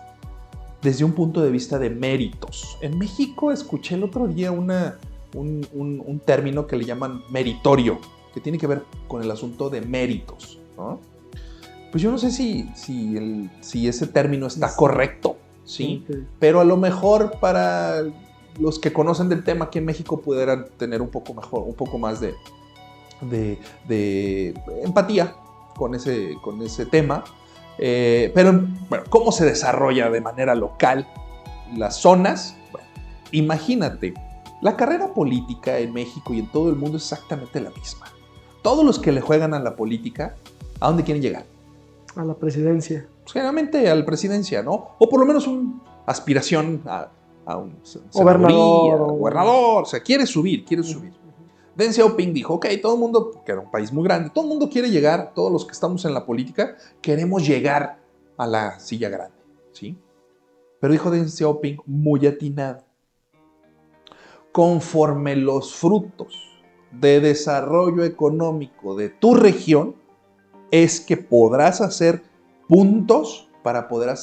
Speaker 1: desde un punto de vista de méritos. En México escuché el otro día un término que le llaman meritorio, que tiene que ver con el asunto de méritos, ¿no? Pues yo no sé si ese término está correcto, ¿sí? Okay. Pero a lo mejor para los que conocen del tema aquí en México pudieran tener un poco más de empatía con ese tema. Pero, bueno, ¿cómo se desarrolla de manera local las zonas? Bueno, imagínate, la carrera política en México y en todo el mundo es exactamente la misma. Todos los que le juegan a la política, ¿a dónde quieren llegar?
Speaker 3: A la presidencia.
Speaker 1: Pues generalmente a la presidencia, ¿no? O por lo menos una aspiración a un gobernador. O sea, quiere subir. Deng Xiaoping dijo, ok, todo el mundo, que era un país muy grande, todo el mundo quiere llegar, todos los que estamos en la política, queremos llegar a la silla grande, ¿sí? Pero dijo Deng Xiaoping, muy atinado, conforme los frutos de desarrollo económico de tu región, es que podrás hacer puntos para poder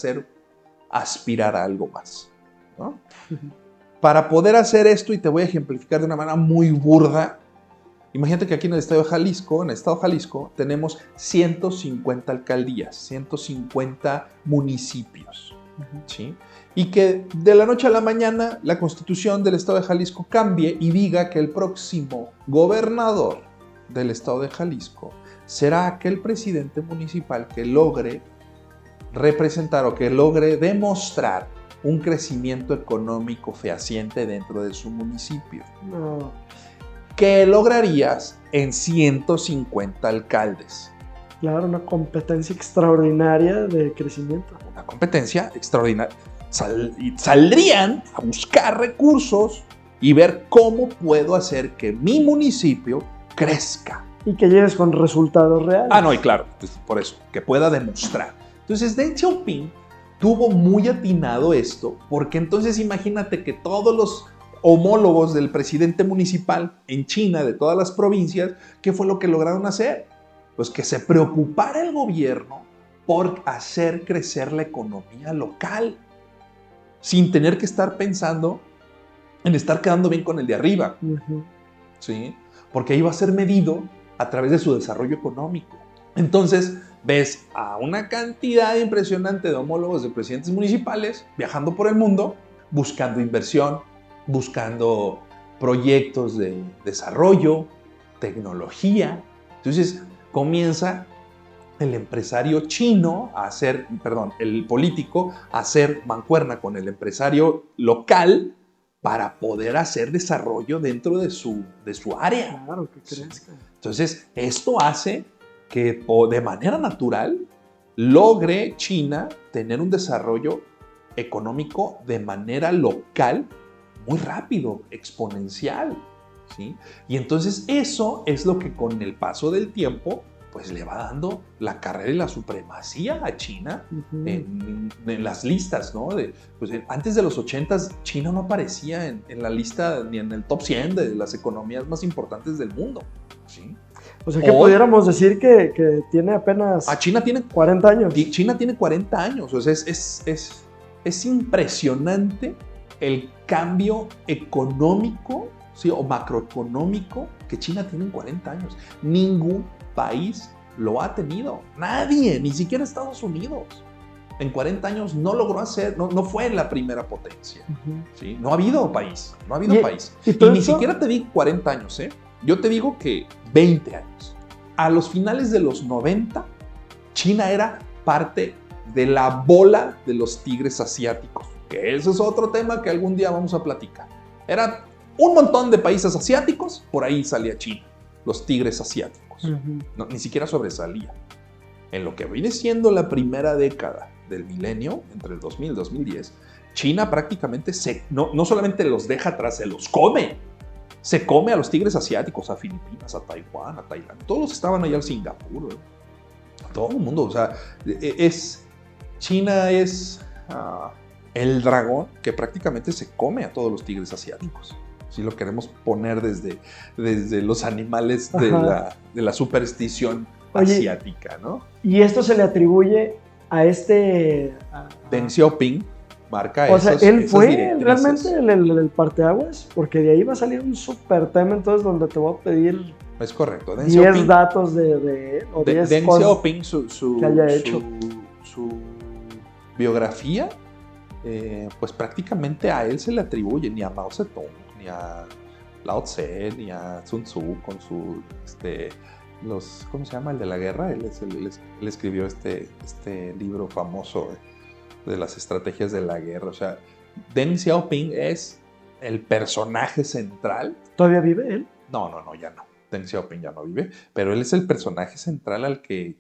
Speaker 1: aspirar a algo más, ¿no? Para poder hacer esto, y te voy a ejemplificar de una manera muy burda, imagínate que aquí en el estado de Jalisco, tenemos 150 alcaldías, 150 municipios, ¿sí? Y que de la noche a la mañana la constitución del estado de Jalisco cambie y diga que el próximo gobernador del estado de Jalisco será aquel presidente municipal que logre representar o que logre demostrar un crecimiento económico fehaciente dentro de su municipio. No. ¿Qué lograrías en 150 alcaldes?
Speaker 3: Claro, una competencia extraordinaria de crecimiento.
Speaker 1: Una competencia extraordinaria. Saldrían a buscar recursos y ver cómo puedo hacer que mi municipio crezca.
Speaker 3: Y que llegues con resultados reales.
Speaker 1: No, y claro, por eso, que pueda demostrar. Entonces, Deng Xiaoping tuvo muy atinado esto, porque entonces imagínate que todos los homólogos del presidente municipal en China, de todas las provincias, ¿qué fue lo que lograron hacer? Pues que se preocupara el gobierno por hacer crecer la economía local, sin tener que estar pensando en estar quedando bien con el de arriba, ¿sí? Porque ahí va a ser medido a través de su desarrollo económico. Entonces, ves a una cantidad impresionante de homólogos de presidentes municipales viajando por el mundo, buscando inversión, buscando proyectos de desarrollo, tecnología. Entonces, comienza el empresario chino el político a hacer mancuerna con el empresario local para poder hacer desarrollo dentro de su área.
Speaker 3: Claro, que crezca.
Speaker 1: Entonces, esto hace que de manera natural logre China tener un desarrollo económico de manera local muy rápido, exponencial, ¿sí? Y entonces eso es lo que con el paso del tiempo pues le va dando la carrera y la supremacía a China en las listas, ¿no? Antes de los 80s, China no aparecía en la lista ni en el top 100 de las economías más importantes del mundo, ¿sí?
Speaker 3: O sea que pudiéramos decir que tiene apenas
Speaker 1: China tiene
Speaker 3: 40 años.
Speaker 1: China tiene 40 años, o sea, es impresionante el cambio económico, ¿sí? O macroeconómico que China tiene en 40 años. Ningún país lo ha tenido. Nadie, ni siquiera Estados Unidos. En 40 años no logró hacer, no fue la primera potencia. ¿Sí? No ha habido país, Y ni siquiera te digo 40 años, ¿eh? Yo te digo que 20 años. A los finales de los 90, China era parte de la bola de los tigres asiáticos, que ese es otro tema que algún día vamos a platicar. Eran un montón de países asiáticos, por ahí salía China, los tigres asiáticos. No, ni siquiera sobresalía. En lo que viene siendo la primera década del milenio, entre el 2000 y el 2010, China prácticamente no solamente los deja atrás, se los come. Se come a los tigres asiáticos, a Filipinas, a Taiwán, a Tailandia. Todos estaban allá en Singapur, todo el mundo. O sea, China es el dragón que prácticamente se come a todos los tigres asiáticos. Si lo queremos poner desde los animales de la superstición asiática, ¿no?
Speaker 3: Y esto se le atribuye a
Speaker 1: Deng Xiaoping, marca
Speaker 3: O sea, él
Speaker 1: esas
Speaker 3: fue
Speaker 1: directrices.
Speaker 3: realmente el parteaguas, porque de ahí va a salir un súper tema entonces donde te voy a pedir
Speaker 1: Es correcto.
Speaker 3: 10 datos o 10
Speaker 1: Deng
Speaker 3: cosas
Speaker 1: Xiaoping,
Speaker 3: que haya hecho.
Speaker 1: su biografía, pues prácticamente a él se le atribuye, ni a Mao Zedong, ni a Lao Tse, ni a Sun Tzu con su, ¿cómo se llama? El de la guerra. Él escribió este libro famoso de las estrategias de la guerra. O sea, Deng Xiaoping es el personaje central.
Speaker 3: ¿Todavía vive él?
Speaker 1: No, ya no. Deng Xiaoping ya no vive, pero él es el personaje central al que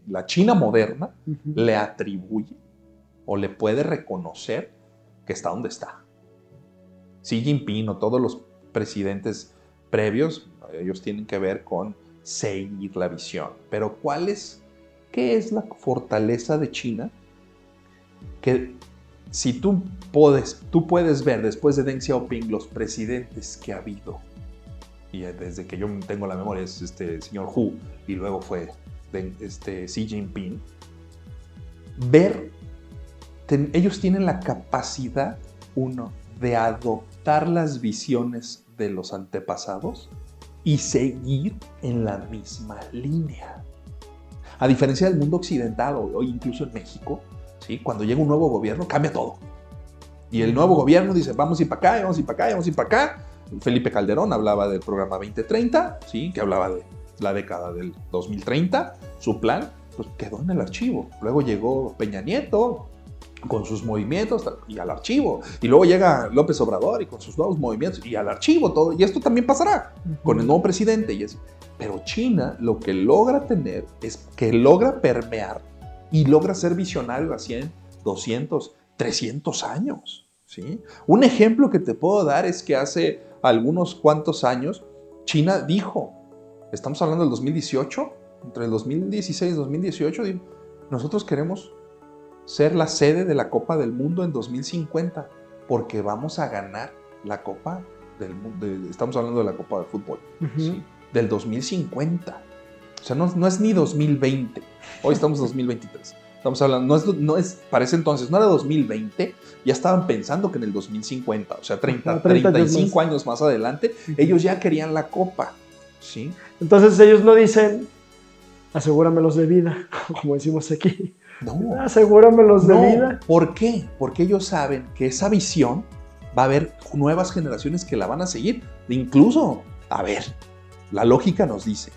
Speaker 1: la China moderna le atribuye o le puede reconocer que está donde está. Xi Jinping o todos los presidentes previos, ellos tienen que ver con seguir la visión. Pero ¿qué es la fortaleza de China? Que si tú puedes ver después de Deng Xiaoping los presidentes que ha habido, y desde que yo tengo la memoria es señor Hu, y luego fue Xi Jinping, ellos tienen la capacidad, de adoptar las visiones de los antepasados y seguir en la misma línea. A diferencia del mundo occidental o incluso en México, ¿sí? Cuando llega un nuevo gobierno cambia todo. Y el nuevo gobierno dice, vamos a ir para acá, vamos a ir para acá, vamos a ir para acá. Felipe Calderón hablaba del programa 2030, ¿sí? Que hablaba de la década del 2030. Su plan pues, quedó en el archivo. Luego llegó Peña Nieto con sus movimientos y al archivo. Y luego llega López Obrador y con sus nuevos movimientos y al archivo todo. Y esto también pasará con el nuevo presidente. Pero China lo que logra tener es que logra permear y logra ser visionario a 100, 200, 300 años. ¿Sí? Un ejemplo que te puedo dar es que hace algunos cuantos años China dijo, estamos hablando del 2018, entre el 2016 y 2018, dijo, nosotros queremos ser la sede de la Copa del Mundo en 2050 porque vamos a ganar la Copa del Mundo, estamos hablando de la Copa de Fútbol, ¿sí? Del 2050. O sea, no es ni 2020, hoy estamos en 2023. Estamos hablando, para ese entonces, no era 2020, ya estaban pensando que en el 2050, o sea, 35 años más adelante, ellos ya querían la Copa, ¿sí?
Speaker 3: Entonces ellos no dicen, asegúramelos de vida, como decimos aquí.
Speaker 1: No.
Speaker 3: Asegúramelos de vida.
Speaker 1: ¿Por qué? Porque ellos saben que esa visión va a haber nuevas generaciones que la van a seguir. Incluso, a ver, la lógica nos dice,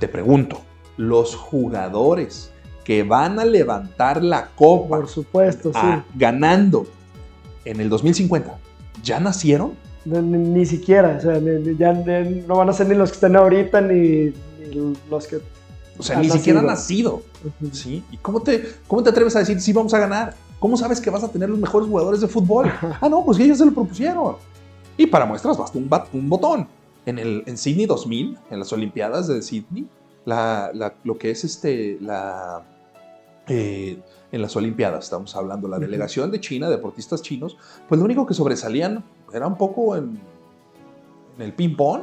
Speaker 1: te pregunto, los jugadores que van a levantar la copa,
Speaker 3: por supuesto, sí,
Speaker 1: ganando en el 2050, ¿ya nacieron?
Speaker 3: Ni siquiera, o sea, ya no van a ser ni los que están ahorita, ni los que...
Speaker 1: O sea, ni siquiera han nacido, ¿sí? ¿Y cómo te atreves a decir sí vamos a ganar? ¿Cómo sabes que vas a tener los mejores jugadores de fútbol? No, pues ellos se lo propusieron. Y para muestras basta un botón. En Sydney 2000, en las Olimpiadas de Sydney, lo que es en las Olimpiadas, estamos hablando, la delegación de China, deportistas chinos, pues lo único que sobresalían era un poco en el ping-pong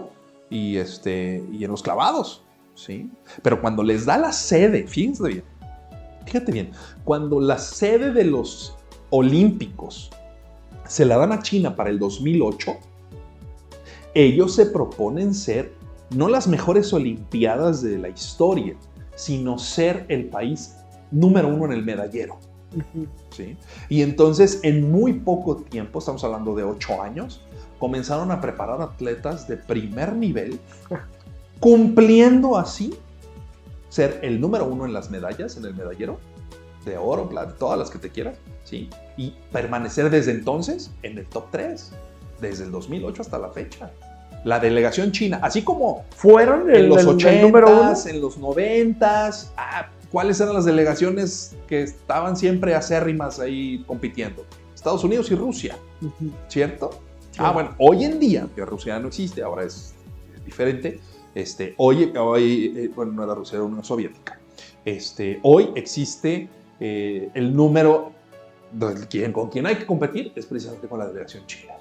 Speaker 1: y en los clavados, ¿sí? Pero cuando les da la sede, fíjate bien, cuando la sede de los Olímpicos se la dan a China para el 2008, ellos se proponen ser no las mejores Olimpiadas de la historia, sino ser el país número 1 en el medallero. ¿Sí? Y entonces, en muy poco tiempo, estamos hablando de 8 años, comenzaron a preparar atletas de primer nivel, cumpliendo así ser el número 1 en las medallas, en el medallero, de oro, plata, todas las que te quieras, ¿sí? Y permanecer desde entonces en el top 3, desde el 2008 hasta la fecha. La delegación china, así como
Speaker 3: fueron
Speaker 1: en los 80s,
Speaker 3: ¿1?
Speaker 1: en los 90s, ¿cuáles eran las delegaciones que estaban siempre acérrimas ahí compitiendo? Estados Unidos y Rusia, ¿cierto? Sí. Bueno, hoy en día, que Rusia ya no existe, ahora es diferente, bueno, no era Rusia, era Unión Soviética. Hoy existe el número con quien hay que competir es precisamente con la delegación china.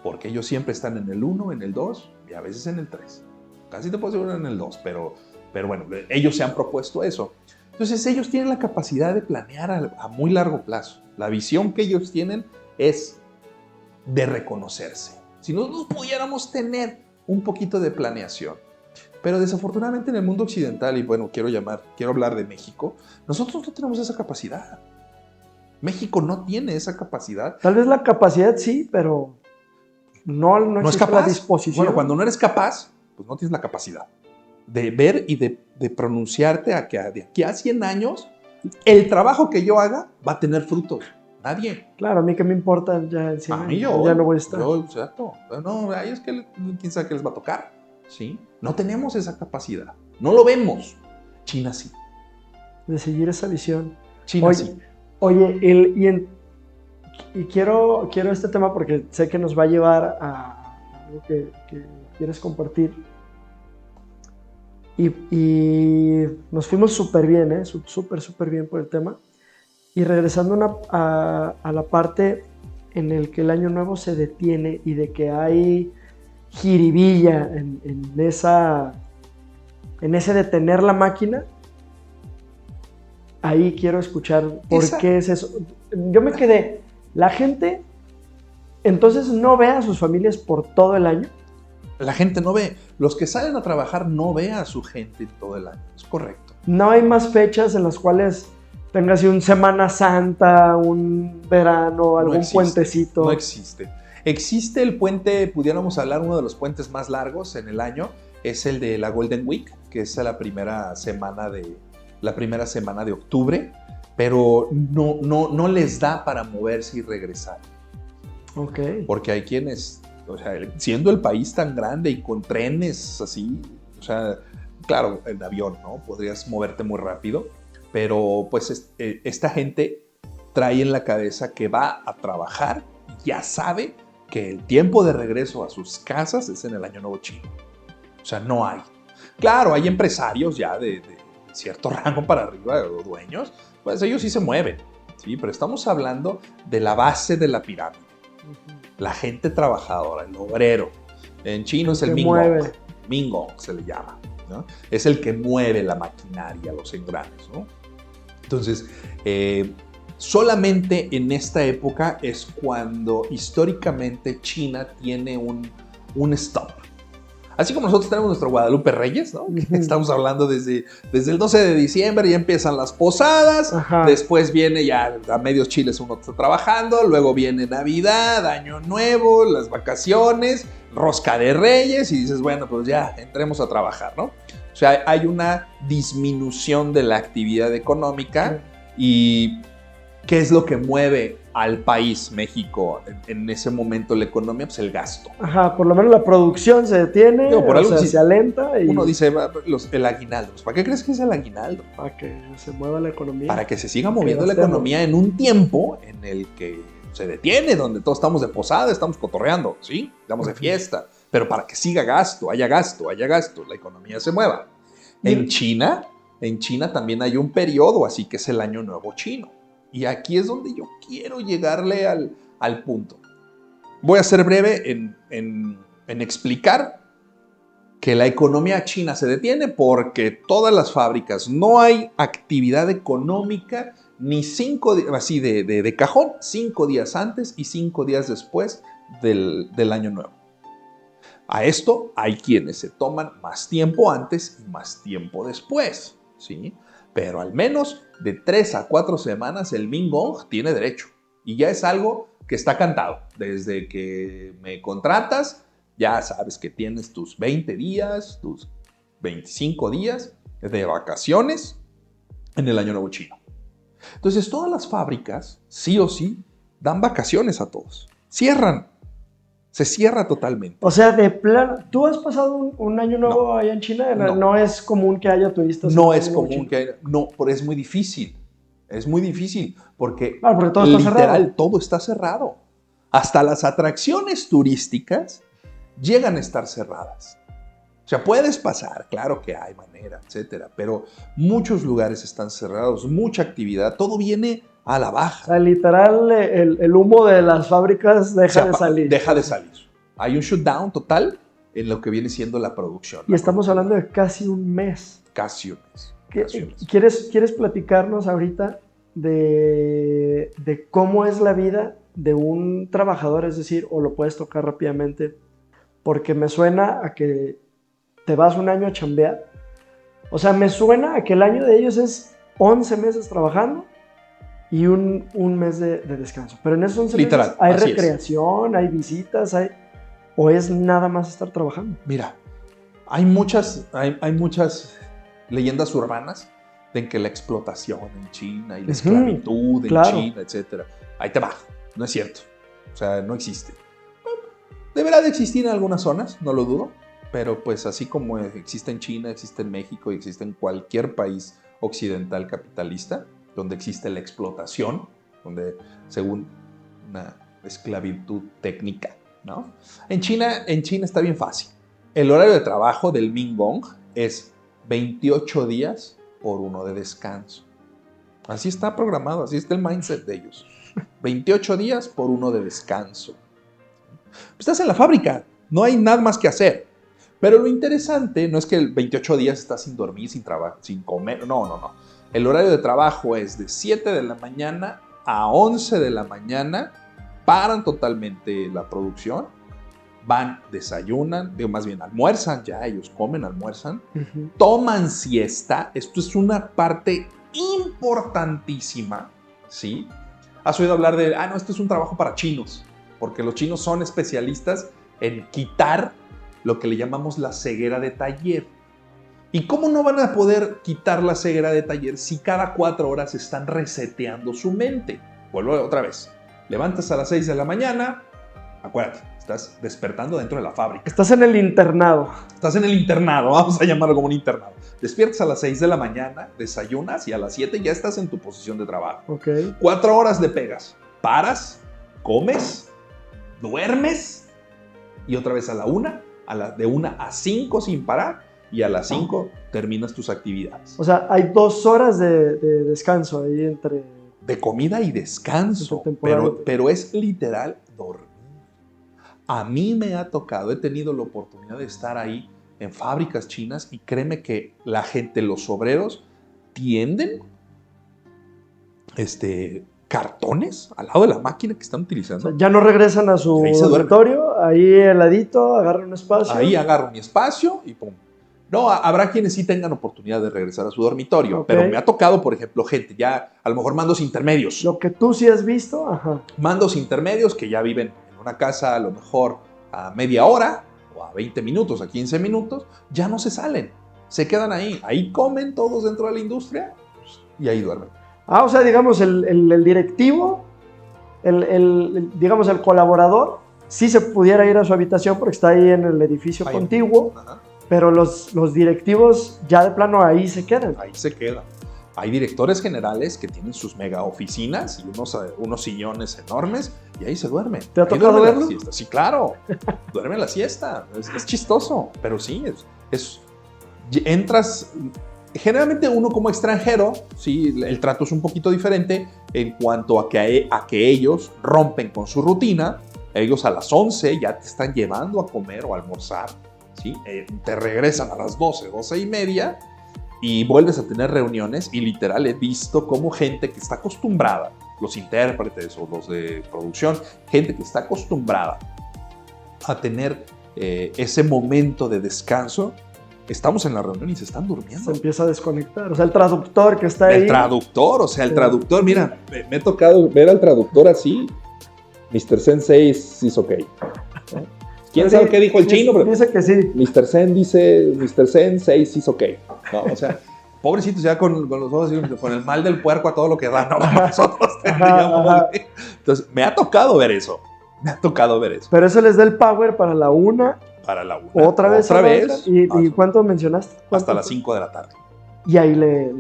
Speaker 1: Porque ellos siempre están en el 1, en el 2 y a veces en el 3. Casi te puedo asegurar en el 2, pero bueno, ellos se han propuesto eso. Entonces ellos tienen la capacidad de planear a muy largo plazo. La visión que ellos tienen es de reconocerse. Si nosotros pudiéramos tener un poquito de planeación, pero desafortunadamente en el mundo occidental, y bueno, quiero hablar de México, nosotros no tenemos esa capacidad. México no tiene esa capacidad.
Speaker 3: Tal vez la capacidad sí, pero no
Speaker 1: es
Speaker 3: existe
Speaker 1: capaz.
Speaker 3: la disposición.
Speaker 1: Bueno, cuando no eres capaz, pues no tienes la capacidad de ver y de pronunciarte a que de aquí a 100 años el trabajo que yo haga va a tener frutos. Nadie.
Speaker 3: Claro, a mí qué me importa ya en 100
Speaker 1: A mí
Speaker 3: años, ya no voy a estar.
Speaker 1: Exacto. No, ahí es que quién sabe qué les va a tocar. ¿Sí? No tenemos esa capacidad. No lo vemos. China sí.
Speaker 3: De seguir esa visión.
Speaker 1: China sí.
Speaker 3: Oye, y quiero este tema porque sé que nos va a llevar a algo que quieres compartir. Y nos fuimos súper bien, súper bien por el tema. Y regresando a la parte en el que el año nuevo se detiene y de que hay jiribilla en ese detener la máquina, ahí quiero escuchar por qué es eso. Yo me quedé, la gente entonces no ve a sus familias por todo el año.
Speaker 1: La gente no ve, los que salen a trabajar no ve a su gente todo el año, es correcto.
Speaker 3: No hay más fechas en las cuales tengas un Semana Santa, un verano, algún puentecito.
Speaker 1: No existe. Existe el puente, pudiéramos hablar, uno de los puentes más largos en el año, es el de la Golden Week, que es la primera semana de octubre, pero no les da para moverse y regresar.
Speaker 3: Ok.
Speaker 1: Porque hay quienes, o sea, siendo el país tan grande y con trenes así, o sea, claro, en avión, ¿no? Podrías moverte muy rápido, pero pues esta gente trae en la cabeza que va a trabajar, ya sabe que el tiempo de regreso a sus casas es en el Año Nuevo Chino. O sea, no hay. Claro, hay empresarios ya de cierto rango para arriba, o dueños, pues ellos sí se mueven, ¿sí? Pero estamos hablando de la base de la pirámide. La gente trabajadora, el obrero. En chino es el Mingong. Mingong se le llama, ¿no? Es el que mueve la maquinaria, los engranes, ¿no? Entonces, solamente en esta época es cuando históricamente China tiene un stop. Así como nosotros tenemos nuestro Guadalupe Reyes, ¿no? Estamos hablando desde el 12 de diciembre, ya empiezan las posadas. Ajá. Después viene ya a medios chiles uno está trabajando, luego viene Navidad, Año Nuevo, las vacaciones, Rosca de Reyes y dices, bueno, pues ya entremos a trabajar, ¿no? O sea, hay una disminución de la actividad económica y ¿qué es lo que mueve al país, México, en ese momento la economía? Pues el gasto.
Speaker 3: Ajá, por lo menos la producción se detiene, se alenta. Y
Speaker 1: uno dice, el aguinaldo. ¿Para qué crees que es el aguinaldo?
Speaker 3: Para que se mueva la economía.
Speaker 1: Para que se siga moviendo la economía en un tiempo en el que se detiene, donde todos estamos de posada, estamos cotorreando, ¿sí? Estamos de fiesta. Pero para que siga gasto, haya gasto, la economía se mueva. En China también hay un periodo, así que es el Año Nuevo Chino. Y aquí es donde yo quiero llegarle al punto. Voy a ser breve en explicar que la economía china se detiene porque todas las fábricas, no hay actividad económica ni 5 días, así de cajón, 5 días antes y 5 días después del Año Nuevo. A esto hay quienes se toman más tiempo antes y más tiempo después, ¿sí? Pero al menos de 3 a 4 semanas el Mingong tiene derecho. Y ya es algo que está cantado. Desde que me contratas, ya sabes que tienes tus 20 días, tus 25 días de vacaciones en el Año Nuevo Chino. Entonces todas las fábricas, sí o sí, dan vacaciones a todos. Cierran. Se cierra totalmente.
Speaker 3: O sea, de plano, ¿tú has pasado un año nuevo allá en China? No es común que haya turistas.
Speaker 1: No es común que haya, no, pero es muy difícil. Es muy difícil porque
Speaker 3: todo está cerrado.
Speaker 1: Todo está cerrado. Hasta las atracciones turísticas llegan a estar cerradas. O sea, puedes pasar, claro que hay manera, etcétera, pero muchos lugares están cerrados, mucha actividad, todo viene a la baja.
Speaker 3: O sea, literal, el humo de las fábricas deja de salir.
Speaker 1: Deja de salir. Hay un shutdown total en lo que viene siendo la producción.
Speaker 3: Y estamos hablando de casi un mes.
Speaker 1: Casi un mes.
Speaker 3: ¿Quieres platicarnos ahorita de cómo es la vida de un trabajador? Es decir, o lo puedes tocar rápidamente, porque me suena a que te vas un año a chambear. O sea, me suena a que el año de ellos es 11 meses trabajando y un mes de descanso. Pero en esos 11
Speaker 1: Literal,
Speaker 3: meses hay
Speaker 1: así
Speaker 3: recreación, hay visitas, o es nada más estar trabajando.
Speaker 1: Mira, hay muchas leyendas urbanas de que la explotación en China y la esclavitud en China, etc. Ahí te va, no es cierto. O sea, no existe. Deberá de existir en algunas zonas, no lo dudo, pero pues así como existe en China, existe en México y existe en cualquier país occidental capitalista, donde existe la explotación, donde según una esclavitud técnica, ¿no? En China está bien fácil. El horario de trabajo del Minggong es 28 días por 1 de descanso. Así está programado, así está el mindset de ellos. 28 días por 1 de descanso. Estás en la fábrica, no hay nada más que hacer. Pero lo interesante no es que el 28 días estás sin dormir, sin trabajar, sin comer. No. El horario de trabajo es de 7 de la mañana a 11 de la mañana. Paran totalmente la producción. Van, desayunan, más bien almuerzan ya, ellos comen, almuerzan. Toman siesta. Esto es una parte importantísima, ¿sí? ¿Has oído hablar de, no, esto es un trabajo para chinos? Porque los chinos son especialistas en quitar lo que le llamamos la ceguera de taller. ¿Y cómo no van a poder quitar la ceguera de taller si cada 4 horas están reseteando su mente? Vuelvo otra vez. Levantas a las 6 de la mañana, acuérdate, estás despertando dentro de la fábrica.
Speaker 3: Estás en el internado.
Speaker 1: Estás en el internado, vamos a llamarlo como un internado. Despiertas a las 6 de la mañana, desayunas y a las 7 ya estás en tu posición de trabajo. 4 horas le pegas. Paras, comes, duermes y otra vez a la 1, de 1 a 5 sin parar y a las 5 terminas tus actividades.
Speaker 3: O sea, hay 2 horas de descanso ahí entre...
Speaker 1: De comida y descanso, pero es literal dormir. A mí me ha tocado, he tenido la oportunidad de estar ahí en fábricas chinas y créeme que la gente, los obreros, tienden cartones al lado de la máquina que están utilizando.
Speaker 3: O sea, ya no regresan a su dormitorio, ahí heladito, agarran un espacio.
Speaker 1: Ahí agarro mi espacio y pum. No, habrá quienes sí tengan oportunidad de regresar a su dormitorio, pero me ha tocado, por ejemplo, gente ya, a lo mejor mandos intermedios.
Speaker 3: Lo que tú sí has visto, ajá.
Speaker 1: Mandos intermedios que ya viven en una casa a lo mejor a media hora, o a 20 minutos, a 15 minutos, ya no se salen, se quedan ahí comen todos dentro de la industria y ahí duermen.
Speaker 3: O sea, digamos, el directivo, digamos, el colaborador, sí se pudiera ir a su habitación porque está ahí en el edificio contiguo, pero los directivos ya de plano ahí se quedan.
Speaker 1: Ahí se quedan. Hay directores generales que tienen sus mega oficinas y unos sillones enormes y ahí se duermen.
Speaker 3: ¿Te ha tocado verlo?
Speaker 1: Sí, claro. Duermen la siesta. Es chistoso, pero sí, entras... Generalmente uno como extranjero, sí, el trato es un poquito diferente en cuanto a que ellos rompen con su rutina. Ellos a las 11 ya te están llevando a comer o a almorzar, ¿sí? Te regresan a las 12 y media y vuelves a tener reuniones y literal he visto como gente que está acostumbrada, los intérpretes o los de producción, gente que está acostumbrada a tener ese momento de descanso. Estamos en la reunión y se están durmiendo.
Speaker 3: Se empieza a desconectar. O sea, el traductor que está ahí.
Speaker 1: El traductor, mira, me ha tocado ver al traductor así. Mr. Sen says it's okay. ¿Quién sabe qué dijo el chino?
Speaker 3: Dice que sí.
Speaker 1: Mr. Sen says it's okay. No, o sea, pobrecitos ya con los ojos así, con el mal del puerco a todo lo que da. No, nosotros tendríamos. Entonces, me ha tocado ver eso.
Speaker 3: Pero eso les da el power para la 1.
Speaker 1: Para la 1.
Speaker 3: ¿Otra vez? ¿Y cuánto mencionaste?
Speaker 1: Hasta las 5 de la tarde.
Speaker 3: Y ahí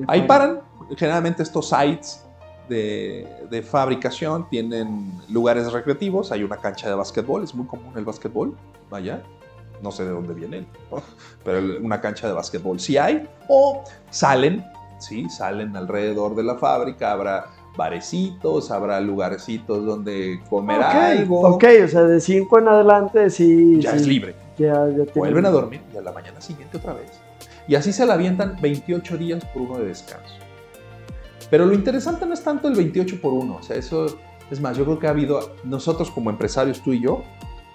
Speaker 1: ahí paran. Generalmente estos sites de fabricación tienen lugares recreativos. Hay una cancha de básquetbol. Es muy común el básquetbol. Vaya. No sé de dónde viene. Pero una cancha de básquetbol sí hay. O salen alrededor de la fábrica. Habrá barecitos, habrá lugarcitos donde comer algo.
Speaker 3: Ok, o sea, de 5 en adelante sí.
Speaker 1: Ya es libre.
Speaker 3: Ya
Speaker 1: vuelven a dormir y a la mañana siguiente otra vez. Y así se la avientan 28 días por uno de descanso. Pero lo interesante no es tanto el 28 por 1. O sea, eso es más, yo creo que ha habido, nosotros como empresarios, tú y yo,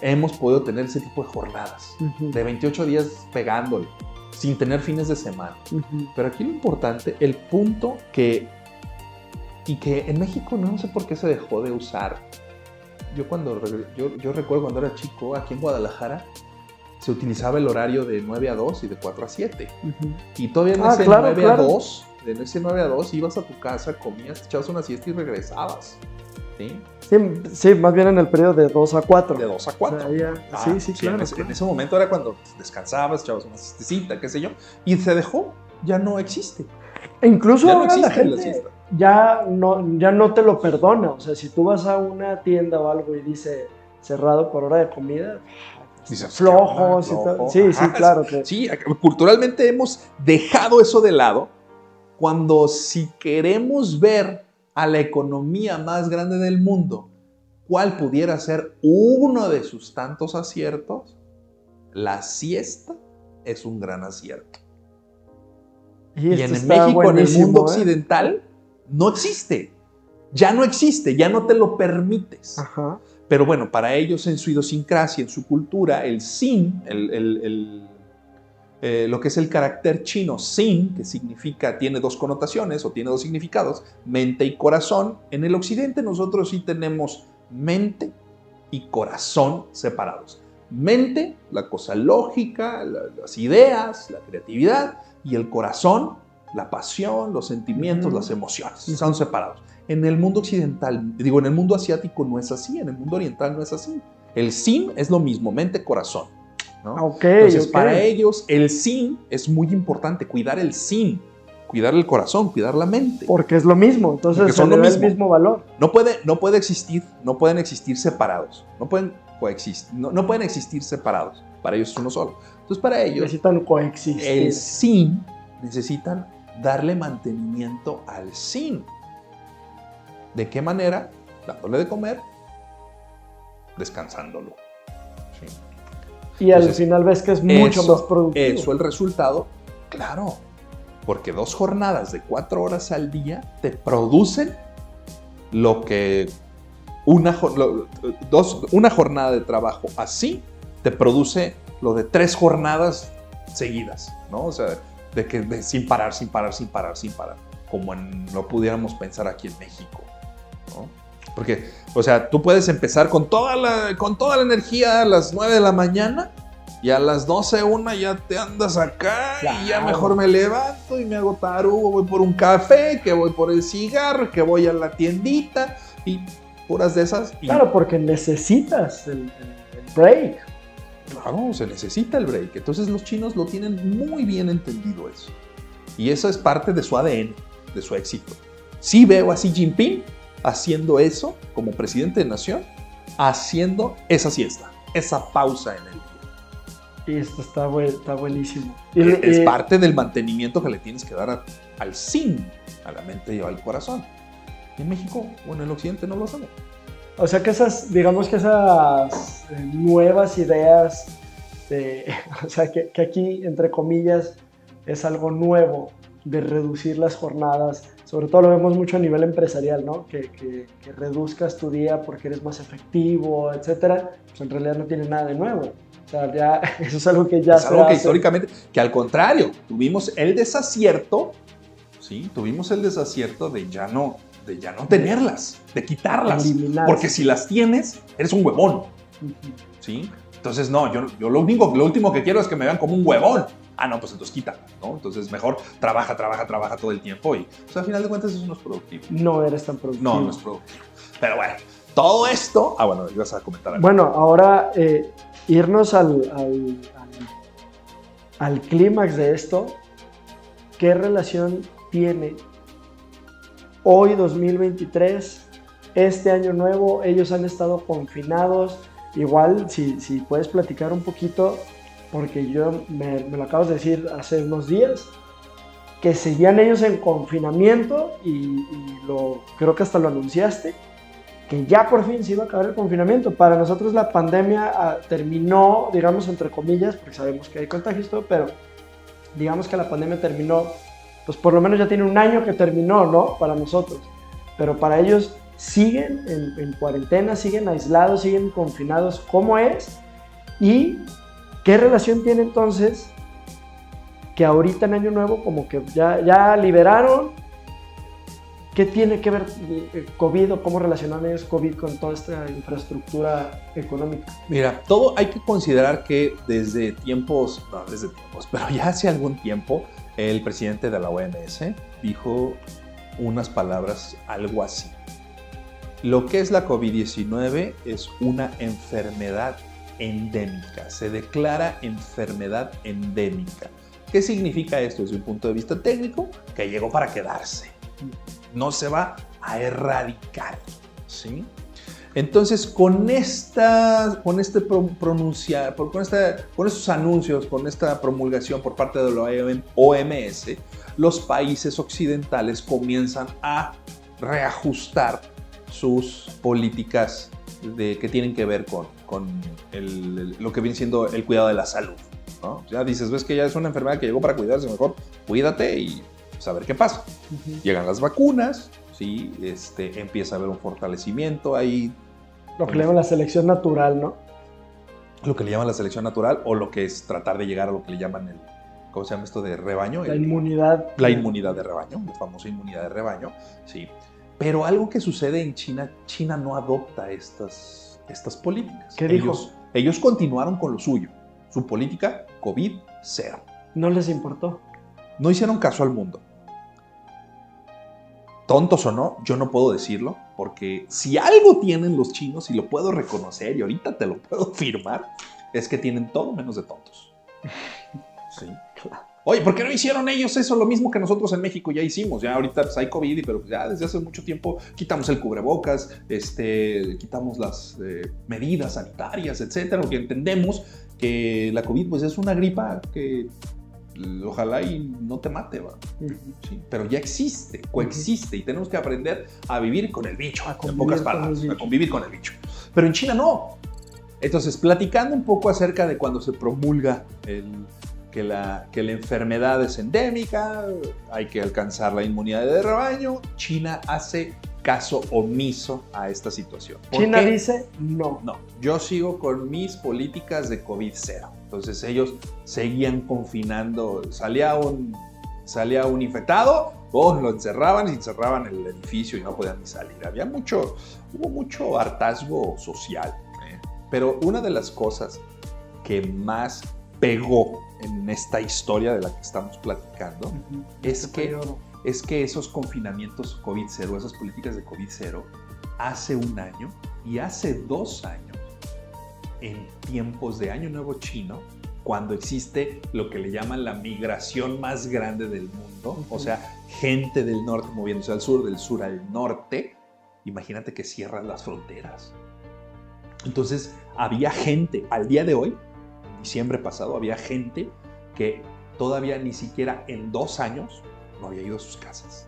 Speaker 1: hemos podido tener ese tipo de jornadas. De 28 días pegándole, sin tener fines de semana. Pero aquí lo importante, el punto que en México no sé por qué se dejó de usar. Yo recuerdo cuando era chico, aquí en Guadalajara, se utilizaba el horario de 9 a 2 y de 4 a 7. Y todavía en ese 9 a 2, en ese 9 a 2 ibas a tu casa, comías, te echabas una siesta y regresabas.
Speaker 3: Sí, más bien en el periodo de 2 a 4.
Speaker 1: De 2 a 4.
Speaker 3: O sea, sí, claro.
Speaker 1: En ese momento era cuando descansabas, echabas una siestecita, qué sé yo, y se dejó, ya no existe.
Speaker 3: E incluso
Speaker 1: ya no
Speaker 3: ahora
Speaker 1: existe
Speaker 3: la gente ya no te lo perdona. O sea, si tú vas a una tienda o algo y dice cerrado por hora de comida,
Speaker 1: dices,
Speaker 3: flojos y todo. Sí, claro.
Speaker 1: Sí, culturalmente hemos dejado eso de lado, cuando si queremos ver a la economía más grande del mundo, ¿cuál pudiera ser uno de sus tantos aciertos? La siesta es un gran acierto. Y en México, en el mundo occidental, no existe. Ya no existe, ya no te lo permites.
Speaker 3: Ajá.
Speaker 1: Pero bueno, para ellos, en su idiosincrasia, en su cultura, el sin, lo que es el carácter chino, sin, que significa, tiene dos connotaciones o tiene dos significados, mente y corazón. En el occidente nosotros sí tenemos mente y corazón separados. Mente, la cosa lógica, las ideas, la creatividad, y el corazón, la pasión, los sentimientos, las emociones, son separados. En el mundo occidental, en el mundo asiático no es así, en el mundo oriental no es así. El sin es lo mismo, mente, corazón, ¿no? Entonces, para ellos, el sin es muy importante, cuidar el sin, cuidar el corazón, cuidar la mente.
Speaker 3: Porque es lo mismo, entonces son el mismo valor.
Speaker 1: No pueden existir separados, no pueden existir separados, para ellos es uno solo. Entonces, para ellos,
Speaker 3: necesitan coexistir.
Speaker 1: El sin, necesitan darle mantenimiento al sin. ¿De qué manera? Dándole de comer, descansándolo. ¿Sí?
Speaker 3: Y al final ves que es mucho más productivo.
Speaker 1: Eso el resultado, claro, porque 2 jornadas de 4 horas al día te producen lo que una jornada de trabajo así te produce lo de 3 jornadas seguidas, ¿no? O sea, sin parar, como lo pudiéramos pensar aquí en México, ¿no? Porque, o sea, tú puedes empezar con toda la energía a las 9 de la mañana y a las 12, 1 ya te andas acá, claro. Y ya mejor me levanto y me hago tarugo, voy por un café, que voy por el cigarro, que voy a la tiendita y puras de esas.
Speaker 3: Claro, porque necesitas el break.
Speaker 1: Claro, se necesita el break. Entonces los chinos lo tienen muy bien entendido eso. Y eso es parte de su ADN, de su éxito. Sí veo a Xi Jinping haciendo eso como presidente de nación, haciendo esa siesta, esa pausa en el día.
Speaker 3: Y esto está buenísimo.
Speaker 1: Es parte del mantenimiento que le tienes que dar al sin, a la mente y al corazón. Y en México o en el occidente no lo hacemos.
Speaker 3: O sea que esas nuevas ideas, o sea que aquí, entre comillas, es algo nuevo de reducir las jornadas. Sobre todo lo vemos mucho a nivel empresarial, ¿no? Que reduzcas tu día porque eres más efectivo, etcétera. Pues en realidad no tiene nada de nuevo. O sea, ya eso es algo que ya
Speaker 1: es algo que históricamente, que al contrario, tuvimos el desacierto, ¿sí? Tuvimos el desacierto de ya no tenerlas, de quitarlas.
Speaker 3: Eliminarse.
Speaker 1: Porque si las tienes, eres un huevón. ¿Sí? Entonces, no, yo lo último que quiero es que me vean como un huevón. Ah, no, pues entonces quítala, ¿no? Entonces mejor trabaja todo el tiempo y, pues, al final de cuentas eso no es productivo.
Speaker 3: No eres tan productivo.
Speaker 1: No es productivo. Pero bueno, todo esto... Ah, bueno, ibas a comentar algo.
Speaker 3: Bueno, ahora irnos al clímax de esto. ¿Qué relación tiene hoy 2023, este año nuevo? Ellos han estado confinados. Igual, si puedes platicar un poquito, porque yo me lo acabas de decir hace unos días, que seguían ellos en confinamiento y creo que hasta lo anunciaste, que ya por fin se iba a acabar el confinamiento. Para nosotros la pandemia terminó, digamos, entre comillas, porque sabemos que hay contagios y todo, pero digamos que la pandemia terminó, pues por lo menos ya tiene un año que terminó, ¿no? Para nosotros. Pero para ellos siguen en cuarentena, siguen aislados, siguen confinados. ¿Cómo es? ¿Y qué relación tiene entonces que ahorita en Año Nuevo como que ya liberaron? ¿Qué tiene que ver COVID o cómo relacionan ellos COVID con toda esta infraestructura económica?
Speaker 1: Mira, todo hay que considerar que desde tiempos, pero ya hace algún tiempo, el presidente de la OMS dijo unas palabras algo así. Lo que es la COVID-19 es una enfermedad endémica, se declara enfermedad endémica. ¿Qué significa esto desde un punto de vista técnico? Que llegó para quedarse. No se va a erradicar, ¿sí? Entonces, con estos anuncios, con esta promulgación por parte de la OMS, los países occidentales comienzan a reajustar sus políticas que tienen que ver con lo que viene siendo el cuidado de la salud, ¿no? Ya dices, ves que ya es una enfermedad que llegó para cuidarse, mejor cuídate y saber qué pasa. Llegan las vacunas, ¿sí? Empieza a haber un fortalecimiento ahí.
Speaker 3: Lo que le llaman la selección natural, ¿no?
Speaker 1: Lo que le llaman la selección natural, o lo que es tratar de llegar a lo que le llaman ¿cómo se llama esto de rebaño?
Speaker 3: La inmunidad.
Speaker 1: La inmunidad de rebaño, la famosa inmunidad de rebaño, sí. Pero algo que sucede en China, China no adopta estas políticas.
Speaker 3: ¿Qué dijo?
Speaker 1: Ellos continuaron con lo suyo. Su política, COVID, cero.
Speaker 3: No les importó.
Speaker 1: No hicieron caso al mundo. Tontos o no, yo no puedo decirlo, porque si algo tienen los chinos, y lo puedo reconocer, y ahorita te lo puedo firmar, es que tienen todo menos de tontos. Sí, claro. Oye, ¿por qué no hicieron ellos eso? Lo mismo que nosotros en México ya hicimos. Ya ahorita pues, hay COVID, pero ya desde hace mucho tiempo quitamos el cubrebocas, quitamos las medidas sanitarias, etcétera, porque entendemos que la COVID pues, es una gripa que ojalá y no te mate, ¿va? Sí, pero ya existe, coexiste, y tenemos que aprender a vivir con el bicho, en pocas palabras, a convivir con el bicho. Pero en China no. Entonces, platicando un poco acerca de cuando se promulga que la enfermedad es endémica, hay que alcanzar la inmunidad de rebaño, China hace caso omiso a esta situación.
Speaker 3: China dice no.
Speaker 1: No, yo sigo con mis políticas de COVID cero. Entonces ellos seguían confinando, salía un infectado, lo encerraban y encerraban el edificio y no podían ni salir. Hubo mucho hartazgo social. Pero una de las cosas que más pegó en esta historia de la que estamos platicando es que esos confinamientos COVID cero, esas políticas de COVID cero, hace un año y hace 2 años, en tiempos de Año Nuevo Chino, cuando existe lo que le llaman la migración más grande del mundo, o sea, gente del norte moviéndose al sur, del sur al norte, imagínate que cierran las fronteras. Entonces, había gente, al día de hoy, diciembre pasado, había gente que todavía ni siquiera en 2 años no había ido a sus casas.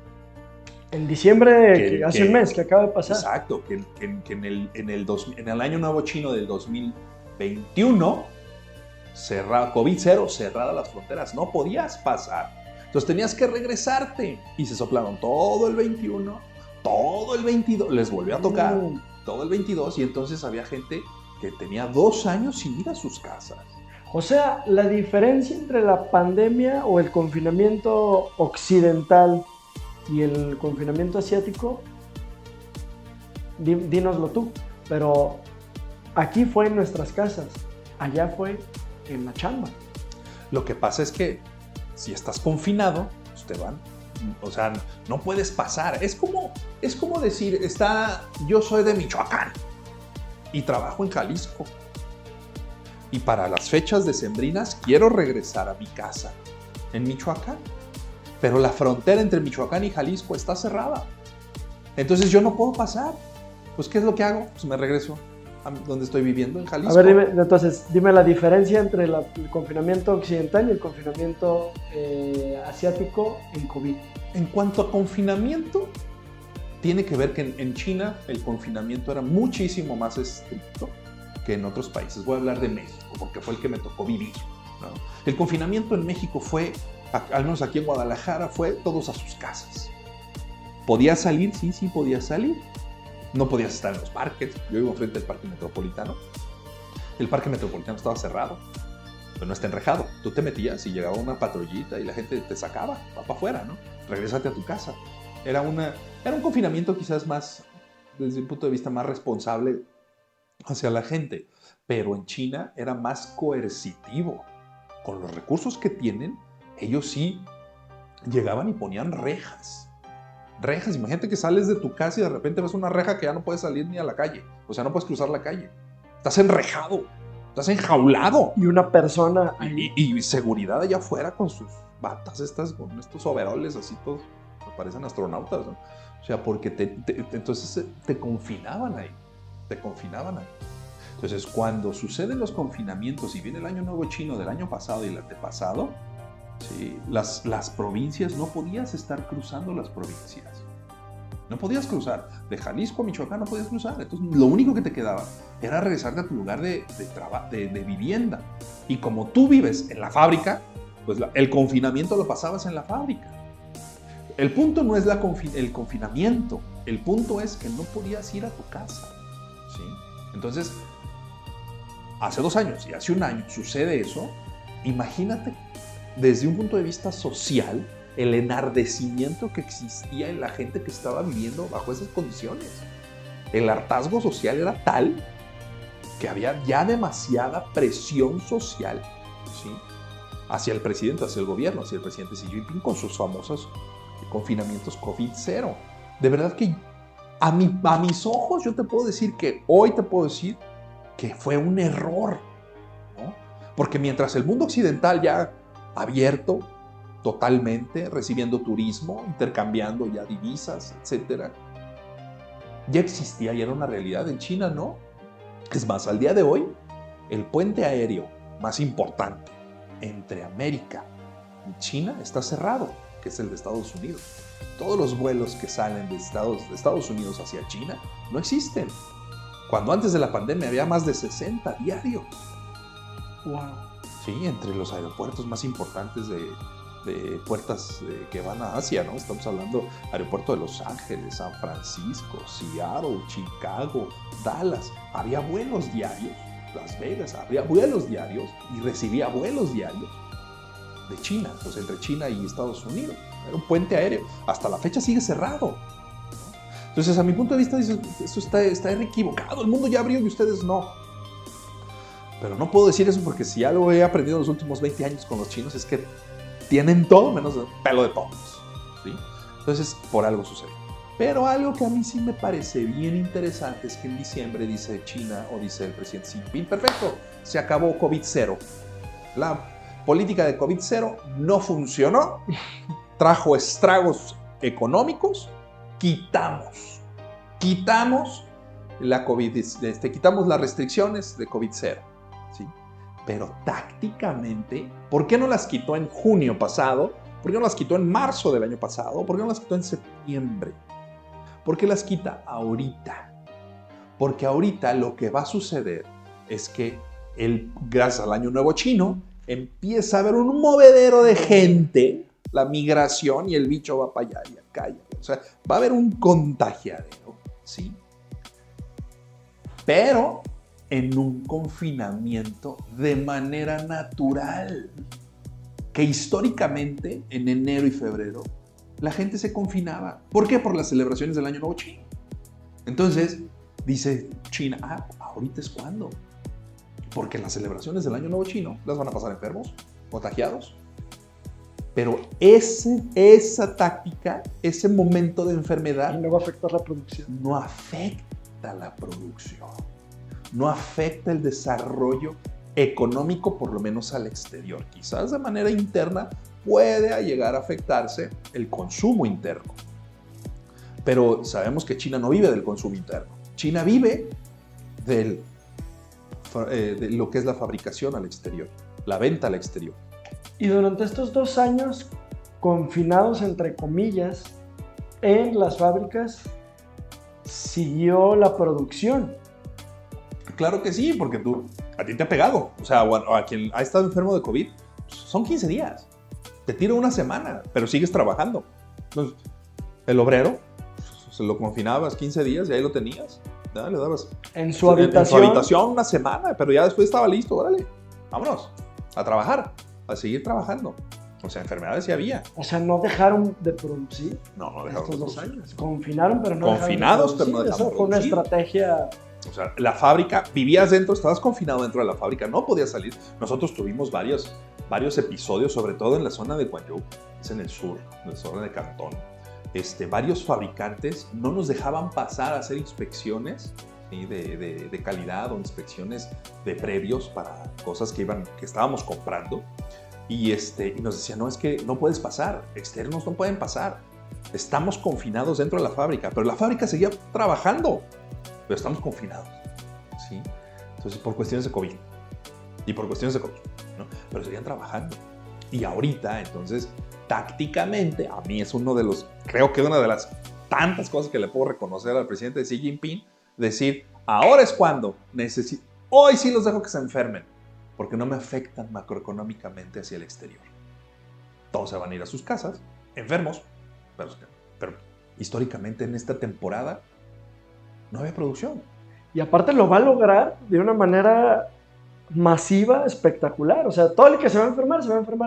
Speaker 3: En diciembre, hace un mes que acaba de pasar.
Speaker 1: Exacto, que en el Año Nuevo Chino del 2021, COVID cero, cerradas las fronteras, no podías pasar. Entonces tenías que regresarte y se soplaron todo el 21, todo el 22, les volvió a tocar todo el 22 y entonces había gente que tenía 2 años sin ir a sus casas.
Speaker 3: O sea, la diferencia entre la pandemia o el confinamiento occidental y el confinamiento asiático, dínoslo tú, pero aquí fue en nuestras casas, allá fue en la chamba.
Speaker 1: Lo que pasa es que si estás confinado, pues te van, o sea, no puedes pasar. Es como decir, yo soy de Michoacán y trabajo en Jalisco. Y para las fechas decembrinas quiero regresar a mi casa en Michoacán. Pero la frontera entre Michoacán y Jalisco está cerrada. Entonces yo no puedo pasar. Pues ¿qué es lo que hago? Pues me regreso a donde estoy viviendo, en Jalisco.
Speaker 3: A ver, dime la diferencia entre el confinamiento occidental y el confinamiento asiático en COVID.
Speaker 1: En cuanto a confinamiento, tiene que ver que en China el confinamiento era muchísimo más estricto que en otros países. Voy a hablar de México porque fue el que me tocó vivir, ¿no? El confinamiento en México fue, al menos aquí en Guadalajara, fue todos a sus casas. ¿Podías salir? Sí, podías salir. No podías estar en los parques. Yo vivo frente al Parque Metropolitano. El Parque Metropolitano estaba cerrado, pero no está enrejado. Tú te metías y llegaba una patrullita y la gente te sacaba, va para afuera, ¿no? Regrésate a tu casa. Era un confinamiento quizás más, desde un punto de vista más responsable hacia la gente. Pero en China era más coercitivo. Con los recursos que tienen, ellos sí llegaban y ponían rejas. Rejas, imagínate que sales de tu casa y de repente ves una reja que ya no puedes salir ni a la calle. O sea, no puedes cruzar la calle. Estás enrejado, estás enjaulado.
Speaker 3: Y una persona ahí.
Speaker 1: Y seguridad allá afuera con sus batas estas, con estos overoles así todos, me parecen astronautas, ¿no? O sea, porque entonces te confinaban ahí. Entonces, cuando suceden los confinamientos y viene el Año Nuevo Chino del año pasado y el antepasado, ¿sí? Las provincias, no podías estar cruzando las provincias. No podías cruzar. De Jalisco a Michoacán no podías cruzar. Entonces, lo único que te quedaba era regresarte a tu lugar de vivienda. Y como tú vives en la fábrica, pues el confinamiento lo pasabas en la fábrica. El punto no es el confinamiento. El punto es que no podías ir a tu casa. ¿Sí? Entonces, hace 2 años y hace 1 año sucede eso. Imagínate, desde un punto de vista social, el enardecimiento que existía en la gente que estaba viviendo bajo esas condiciones. El hartazgo social era tal que había ya demasiada presión social, ¿sí? Hacia el presidente, hacia el gobierno, hacia el presidente Xi Jinping con sus famosos confinamientos COVID-0. De verdad que a mis ojos hoy te puedo decir que fue un error, ¿no? Porque mientras el mundo occidental ya abierto totalmente, recibiendo turismo, intercambiando ya divisas, etc., ya existía y era una realidad. En China no. Es más, al día de hoy, el puente aéreo más importante entre América y China está cerrado, que es el de Estados Unidos. Todos los vuelos que salen de Estados Unidos hacia China no existen. Cuando antes de la pandemia había más de 60 diarios.
Speaker 3: Wow.
Speaker 1: Sí, entre los aeropuertos más importantes de puertas que van a Asia, ¿no? Estamos hablando aeropuerto de Los Ángeles, San Francisco, Seattle, Chicago, Dallas. Había vuelos diarios. Las Vegas, había vuelos diarios y recibía vuelos diarios de China, pues entre China y Estados Unidos. Era un puente aéreo. Hasta la fecha sigue cerrado. Entonces, a mi punto de vista, eso está equivocado. El mundo ya abrió y ustedes no. Pero no puedo decir eso porque si algo he aprendido en los últimos 20 años con los chinos es que tienen todo menos el pelo de todos, ¿sí? Entonces, por algo sucede. Pero algo que a mí sí me parece bien interesante es que en diciembre dice China o dice el presidente Xi Jinping, perfecto, se acabó COVID-0. La política de COVID-0 no funcionó, trajo estragos económicos, quitamos la COVID, quitamos las restricciones de COVID-0, ¿sí? Pero tácticamente, ¿por qué no las quitó en junio pasado? ¿Por qué no las quitó en marzo del año pasado? ¿Por qué no las quitó en septiembre? ¿Por qué las quita ahorita? Porque ahorita lo que va a suceder es que gracias al Año Nuevo Chino empieza a haber un movedero de gente, la migración, y el bicho va para allá y acá. O sea, va a haber un contagiadero, ¿sí? Pero en un confinamiento de manera natural, que históricamente en enero y febrero la gente se confinaba. ¿Por qué? Por las celebraciones del Año Nuevo Chino. Entonces, dice China, ahorita es cuando. Porque las celebraciones del Año Nuevo Chino las van a pasar enfermos, contagiados. Pero esa táctica, ese momento de enfermedad,
Speaker 3: no va a afectar la producción.
Speaker 1: No afecta la producción. No afecta el desarrollo económico, por lo menos al exterior. Quizás de manera interna puede llegar a afectarse el consumo interno. Pero sabemos que China no vive del consumo interno. China vive de lo que es la fabricación al exterior, la venta al exterior.
Speaker 3: Y durante estos 2 años, confinados entre comillas, en las fábricas, siguió la producción.
Speaker 1: Claro que sí, porque tú A ti te ha pegado. O sea, o a quien ha estado enfermo de COVID, pues, son 15 días. Te tiro una semana, pero sigues trabajando. Entonces, el obrero, pues, se lo confinabas 15 días y ahí lo tenías. ¿Ya? Le dabas
Speaker 3: En su habitación.
Speaker 1: En su habitación una semana, pero ya después estaba listo. Órale, vámonos a trabajar, a seguir trabajando. O sea, enfermedades sí había.
Speaker 3: O sea, no dejaron de producir.
Speaker 1: No dejaron
Speaker 3: estos
Speaker 1: de
Speaker 3: 2
Speaker 1: producir.
Speaker 3: años. Confinaron, pero no
Speaker 1: Confinados, pero
Speaker 3: dejaron de
Speaker 1: no
Speaker 3: producir.
Speaker 1: dejaron
Speaker 3: Eso fue una
Speaker 1: producir.
Speaker 3: estrategia.
Speaker 1: O sea, la fábrica, vivías dentro, estabas confinado dentro de la fábrica, no podías salir. Nosotros tuvimos varios episodios, sobre todo en la zona de Guangzhou, es en el sur, en la zona de Cantón. Varios fabricantes no nos dejaban pasar a hacer inspecciones, ¿sí? de calidad o inspecciones de previos para cosas que estábamos comprando. Y nos decían, no, es que no puedes pasar, externos no pueden pasar. Estamos confinados dentro de la fábrica, pero la fábrica seguía trabajando. Pero estamos confinados, ¿sí? Entonces, por cuestiones de COVID. Y por cuestiones de COVID, ¿no? Pero seguían trabajando. Y ahorita, entonces, tácticamente, a mí es creo que una de las tantas cosas que le puedo reconocer al presidente Xi Jinping, decir, ahora es cuando hoy sí los dejo que se enfermen, porque no me afectan macroeconómicamente hacia el exterior. Todos se van a ir a sus casas, enfermos, pero históricamente en esta temporada no había producción.
Speaker 3: Y aparte lo va a lograr de una manera masiva, espectacular. O sea, todo el que se va a enfermar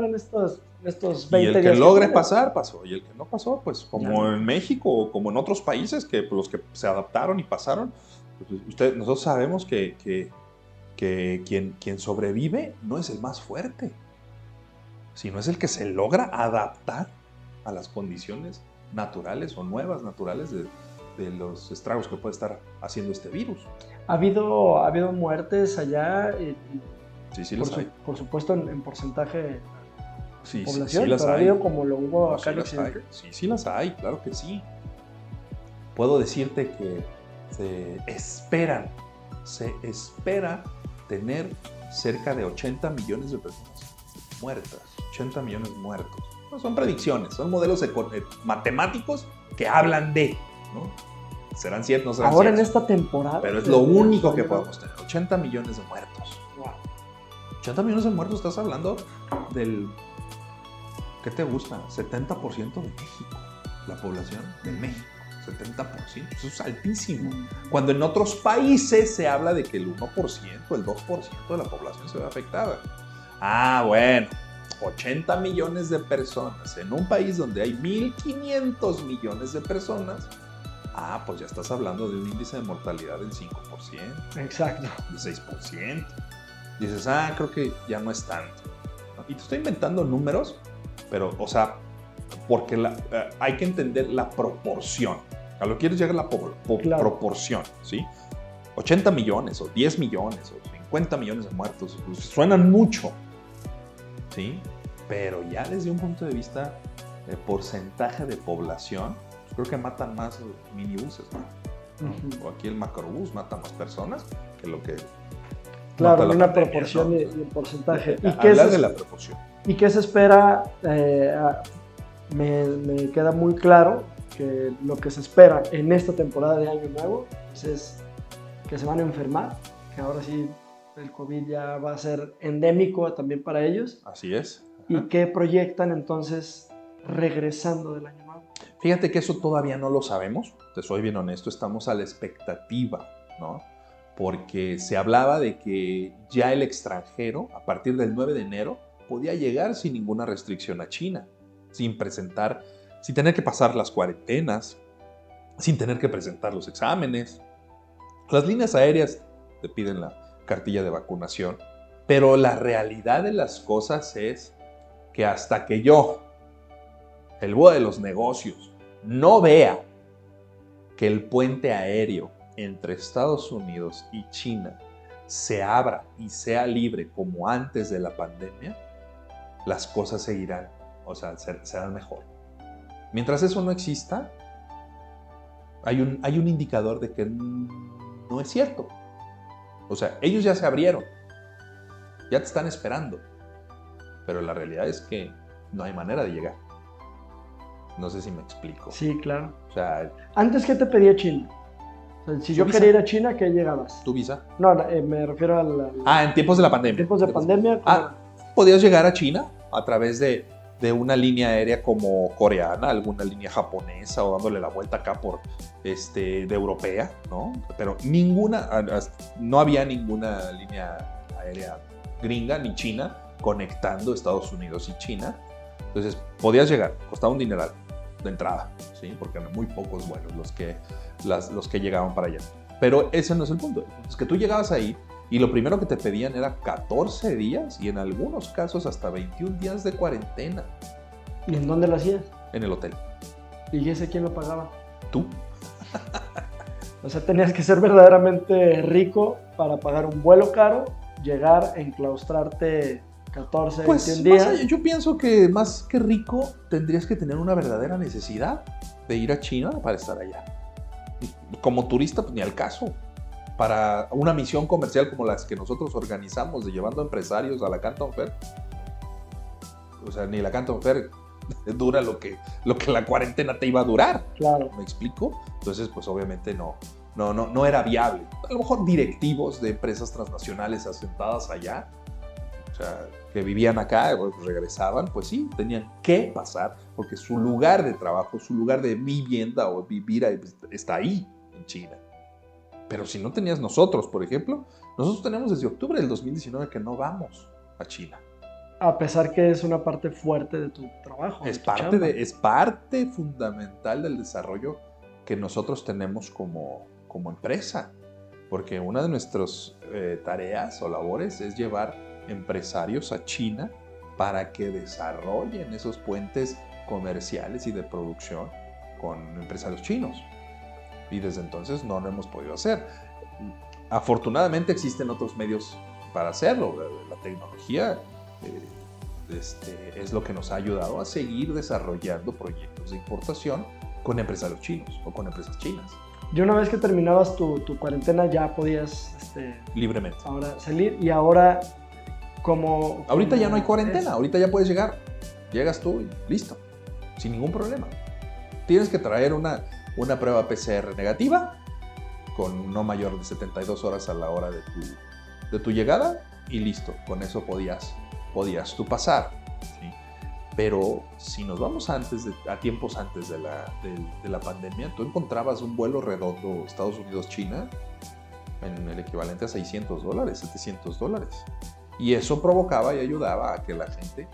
Speaker 3: en estos 20 días.
Speaker 1: Y el que logre pasar, pasó. Y el que no pasó, pues como
Speaker 3: Ya.
Speaker 1: en México o como en otros países, que los que se adaptaron y pasaron, pues, nosotros sabemos que quien sobrevive no es el más fuerte, sino es el que se logra adaptar a las condiciones naturales o nuevas naturales de los estragos que puede estar haciendo este virus.
Speaker 3: Ha habido muertes allá,
Speaker 1: Sí, las hay.
Speaker 3: por supuesto en porcentaje de
Speaker 1: Sí,
Speaker 3: población,
Speaker 1: sí las
Speaker 3: pero ha
Speaker 1: hay.
Speaker 3: habido como lo hubo acá en
Speaker 1: las hay.
Speaker 3: Occidente.
Speaker 1: Sí las hay, claro que sí. Puedo decirte que se espera tener cerca de 80 millones de personas muertas, 80 millones muertos. No son predicciones, son modelos matemáticos que hablan de, ¿no? Serán ciertos, no serán
Speaker 3: Ahora
Speaker 1: ciertos.
Speaker 3: en esta temporada.
Speaker 1: Pero es lo único que podemos tener, 80 millones de muertos.
Speaker 3: Wow.
Speaker 1: 80 millones de muertos, estás hablando del, ¿qué te gusta? 70% de México, la población de México, 70%, eso es altísimo. Cuando en otros países se habla de que el 1%, el 2% de la población se ve afectada. Ah, bueno, 80 millones de personas en un país donde hay 1.500 millones de personas, pues ya estás hablando de un índice de mortalidad del 5%,
Speaker 3: Exacto.
Speaker 1: del 6%. Dices, creo que ya no es tanto. Y te estoy inventando números, pero, o sea, porque hay que entender la proporción. A lo que quieres llegar la
Speaker 3: Claro.
Speaker 1: proporción, ¿sí? 80 millones, o 10 millones, o 50 millones de muertos, pues, suenan mucho, ¿sí? Pero ya desde un punto de vista de porcentaje de población, pues creo que matan más los minibuses, ¿no? O aquí el macrobús mata más personas que lo que...
Speaker 3: Claro, en una
Speaker 1: pandemia,
Speaker 3: proporción,
Speaker 1: ¿no?
Speaker 3: y el porcentaje.
Speaker 1: Hablar de la proporción.
Speaker 3: ¿Y qué se espera? Me queda muy claro que lo que se espera en esta temporada de Año Nuevo pues es que se van a enfermar, que ahora sí el COVID ya va a ser endémico también para ellos.
Speaker 1: Así es. Ajá.
Speaker 3: ¿Y qué proyectan entonces regresando del Año Nuevo?
Speaker 1: Fíjate que eso todavía no lo sabemos, te soy bien honesto, estamos a la expectativa, ¿no? Porque se hablaba de que ya el extranjero, a partir del 9 de enero, podía llegar sin ninguna restricción a China, sin tener que pasar las cuarentenas, sin tener que presentar los exámenes. Las líneas aéreas te piden la cartilla de vacunación, pero la realidad de las cosas es que hasta que yo, el Buda de los negocios, no vea que el puente aéreo entre Estados Unidos y China se abra y sea libre como antes de la pandemia, las cosas seguirán, o sea, serán mejor. Mientras eso no exista, hay un indicador de que no es cierto. O sea, ellos ya se abrieron, ya te están esperando, pero la realidad es que no hay manera de llegar. No sé si me explico.
Speaker 3: Sí, claro.
Speaker 1: O sea,
Speaker 3: Antes, ¿qué te pedía China? O sea, si
Speaker 1: ¿Tu
Speaker 3: yo
Speaker 1: visa?
Speaker 3: quería ir a China, ¿qué llegabas?
Speaker 1: ¿Tu visa?
Speaker 3: No, me refiero
Speaker 1: En tiempos de la pandemia.
Speaker 3: tiempos de pandemia.
Speaker 1: Podías llegar a China a través de una línea aérea como coreana, alguna línea japonesa o dándole la vuelta acá de europea, ¿no? Pero no había ninguna línea aérea gringa ni china conectando Estados Unidos y China. Entonces podías llegar, costaba un dineral de entrada, ¿sí? Porque eran muy pocos vuelos los que llegaban para allá. Pero ese no es el punto. Es que tú llegabas ahí y lo primero que te pedían era 14 días y en algunos casos hasta 21 días de cuarentena.
Speaker 3: ¿Y en dónde lo hacías?
Speaker 1: En el hotel.
Speaker 3: ¿Y ese quién lo pagaba?
Speaker 1: ¿Tú?
Speaker 3: O sea, tenías que ser verdaderamente rico para pagar un vuelo caro, llegar, enclaustrarte 14, 21 días.
Speaker 1: Yo pienso que más que rico tendrías que tener una verdadera necesidad de ir a China para estar allá. Como turista, pues ni al caso. Para una misión comercial como las que nosotros organizamos de llevando empresarios a la Canton Fair, o sea, ni la Canton Fair dura lo que la cuarentena te iba a durar.
Speaker 3: Claro.
Speaker 1: ¿Me explico? Entonces, pues obviamente no era viable. A lo mejor directivos de empresas transnacionales asentadas allá, o sea, que vivían acá, pues regresaban, pues sí, tenían que pasar, porque su lugar de trabajo, su lugar de vivienda o vivir está ahí, en China. Pero si no tenías nosotros, por ejemplo, nosotros tenemos desde octubre del 2019 que no vamos a China.
Speaker 3: A pesar que es una parte fuerte de tu trabajo.
Speaker 1: Es parte fundamental del desarrollo que nosotros tenemos como empresa. Porque una de nuestras tareas o labores es llevar empresarios a China para que desarrollen esos puentes comerciales y de producción con empresarios chinos. Y desde entonces no lo hemos podido hacer. Afortunadamente existen otros medios para hacerlo. La tecnología es lo que nos ha ayudado a seguir desarrollando proyectos de importación con empresarios chinos o con empresas chinas.
Speaker 3: Y una vez que terminabas tu cuarentena ya podías
Speaker 1: libremente
Speaker 3: ahora salir y ahora
Speaker 1: ahorita ya no hay cuarentena, ahorita ya puedes llegar. Llegas tú y listo, sin ningún problema. Tienes que traer una prueba PCR negativa con no mayor de 72 horas a la hora de tu llegada y listo, con eso podías tú pasar, ¿sí? Pero si nos vamos a tiempos antes de la pandemia, tú encontrabas un vuelo redondo Estados Unidos-China en el equivalente a $600, $700. Y eso provocaba y ayudaba a que la gente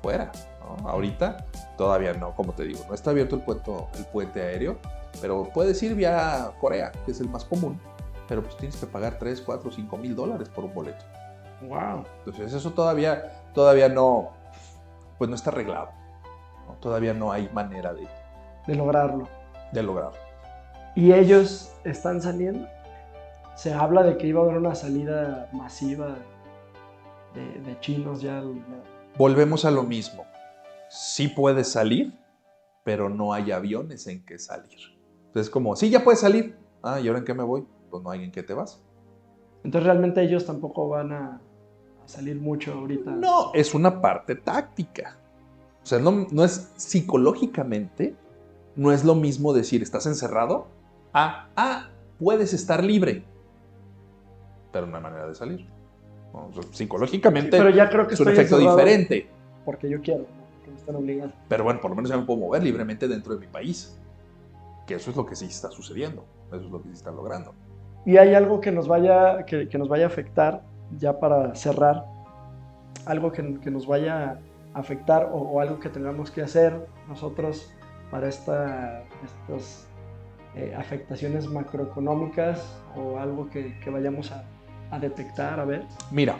Speaker 1: fuera, ¿no? Ahorita todavía no, como te digo, no está abierto el puente aéreo, pero puedes ir vía Corea, que es el más común, pero pues tienes que pagar $3, $4, $5,000 por un boleto.
Speaker 3: Wow.
Speaker 1: Entonces eso todavía no, pues no está arreglado, ¿no? Todavía no hay manera
Speaker 3: de lograrlo.
Speaker 1: ¿Y
Speaker 3: ellos están saliendo? Se habla de que iba a haber una salida masiva de chinos ya.
Speaker 1: Volvemos a lo mismo. Sí puedes salir, pero no hay aviones en que salir. Entonces como, sí, ya puedes salir. ¿Y ahora en qué me voy? Pues no hay en qué te vas.
Speaker 3: Entonces realmente ellos tampoco van a salir mucho ahorita.
Speaker 1: No, es una parte táctica. O sea, no es psicológicamente, no es lo mismo decir, estás encerrado, puedes estar libre, pero no hay manera de salir. O sea, psicológicamente
Speaker 3: sí, pero ya creo que
Speaker 1: es un efecto diferente.
Speaker 3: Porque yo quiero, porque me están obligando.
Speaker 1: Pero bueno, por lo menos ya me puedo mover libremente dentro de mi país. Que eso es lo que sí está sucediendo, eso es lo que sí está logrando.
Speaker 3: ¿Y hay algo que nos vaya a afectar, ya para cerrar, algo que nos vaya a afectar o algo que tengamos que hacer nosotros para estas afectaciones macroeconómicas o algo que vayamos a detectar, a ver? Mira,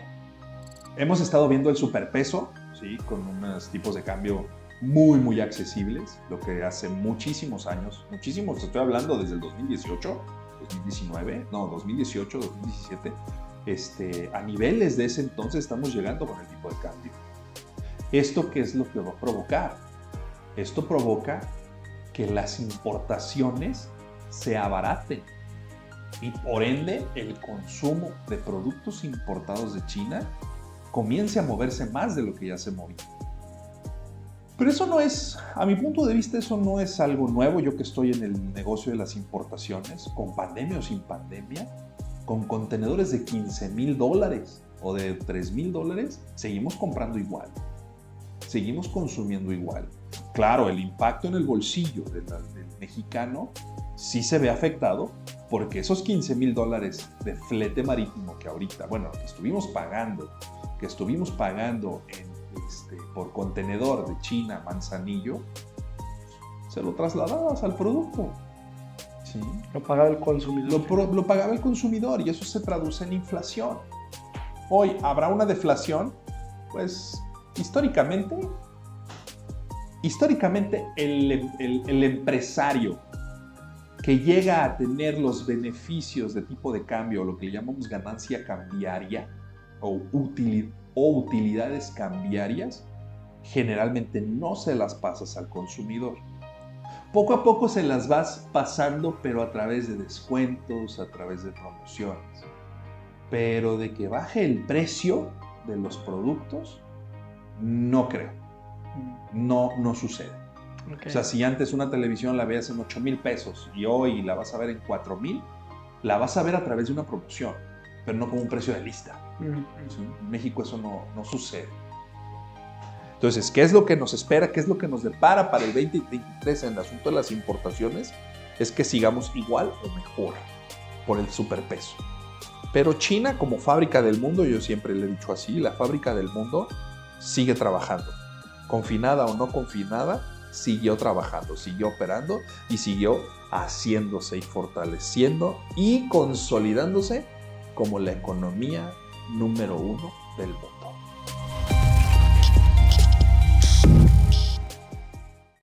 Speaker 1: hemos estado viendo el superpeso, ¿sí? Con unos tipos de cambio muy, muy accesibles, lo que hace muchísimos años, estoy hablando desde el 2018, 2018, 2017, a niveles de ese entonces estamos llegando con el tipo de cambio. ¿Esto qué es lo que va a provocar? Esto provoca que las importaciones se abaraten y por ende el consumo de productos importados de China comience a moverse más de lo que ya se movía. Pero eso no es, a mi punto de vista, eso no es algo nuevo. Yo que estoy en el negocio de las importaciones, con pandemia o sin pandemia, con contenedores de $15,000 o de $3,000, seguimos comprando igual. Seguimos consumiendo igual. Claro, el impacto en el bolsillo del mexicano sí se ve afectado porque esos $15,000 de flete marítimo que ahorita, bueno, que estuvimos pagando por contenedor de China, Manzanillo, se lo trasladabas al producto. ¿Sí?
Speaker 3: Lo pagaba el consumidor.
Speaker 1: Lo pagaba el consumidor y eso se traduce en inflación. Hoy, ¿habrá una deflación? Pues históricamente el empresario que llega a tener los beneficios de tipo de cambio, lo que le llamamos ganancia cambiaria o utilidades cambiarias, generalmente no se las pasas al consumidor. Poco a poco se las vas pasando, pero a través de descuentos, a través de promociones. Pero de que baje el precio de los productos, no creo. No sucede.
Speaker 3: Okay.
Speaker 1: O sea, si antes una televisión la veías en 8,000 pesos y hoy la vas a ver en 4,000, la vas a ver a través de una promoción, pero no como un precio de lista. ¿Sí? En México eso no sucede. Entonces, ¿qué es lo que nos espera? ¿Qué es lo que nos depara para el 2023 en el asunto de las importaciones? Es que sigamos igual o mejor por el superpeso. Pero China, como fábrica del mundo, yo siempre le he dicho así, la fábrica del mundo sigue trabajando. Confinada o no confinada, siguió trabajando, siguió operando y siguió haciéndose y fortaleciendo y consolidándose como la economía número 1 del mundo.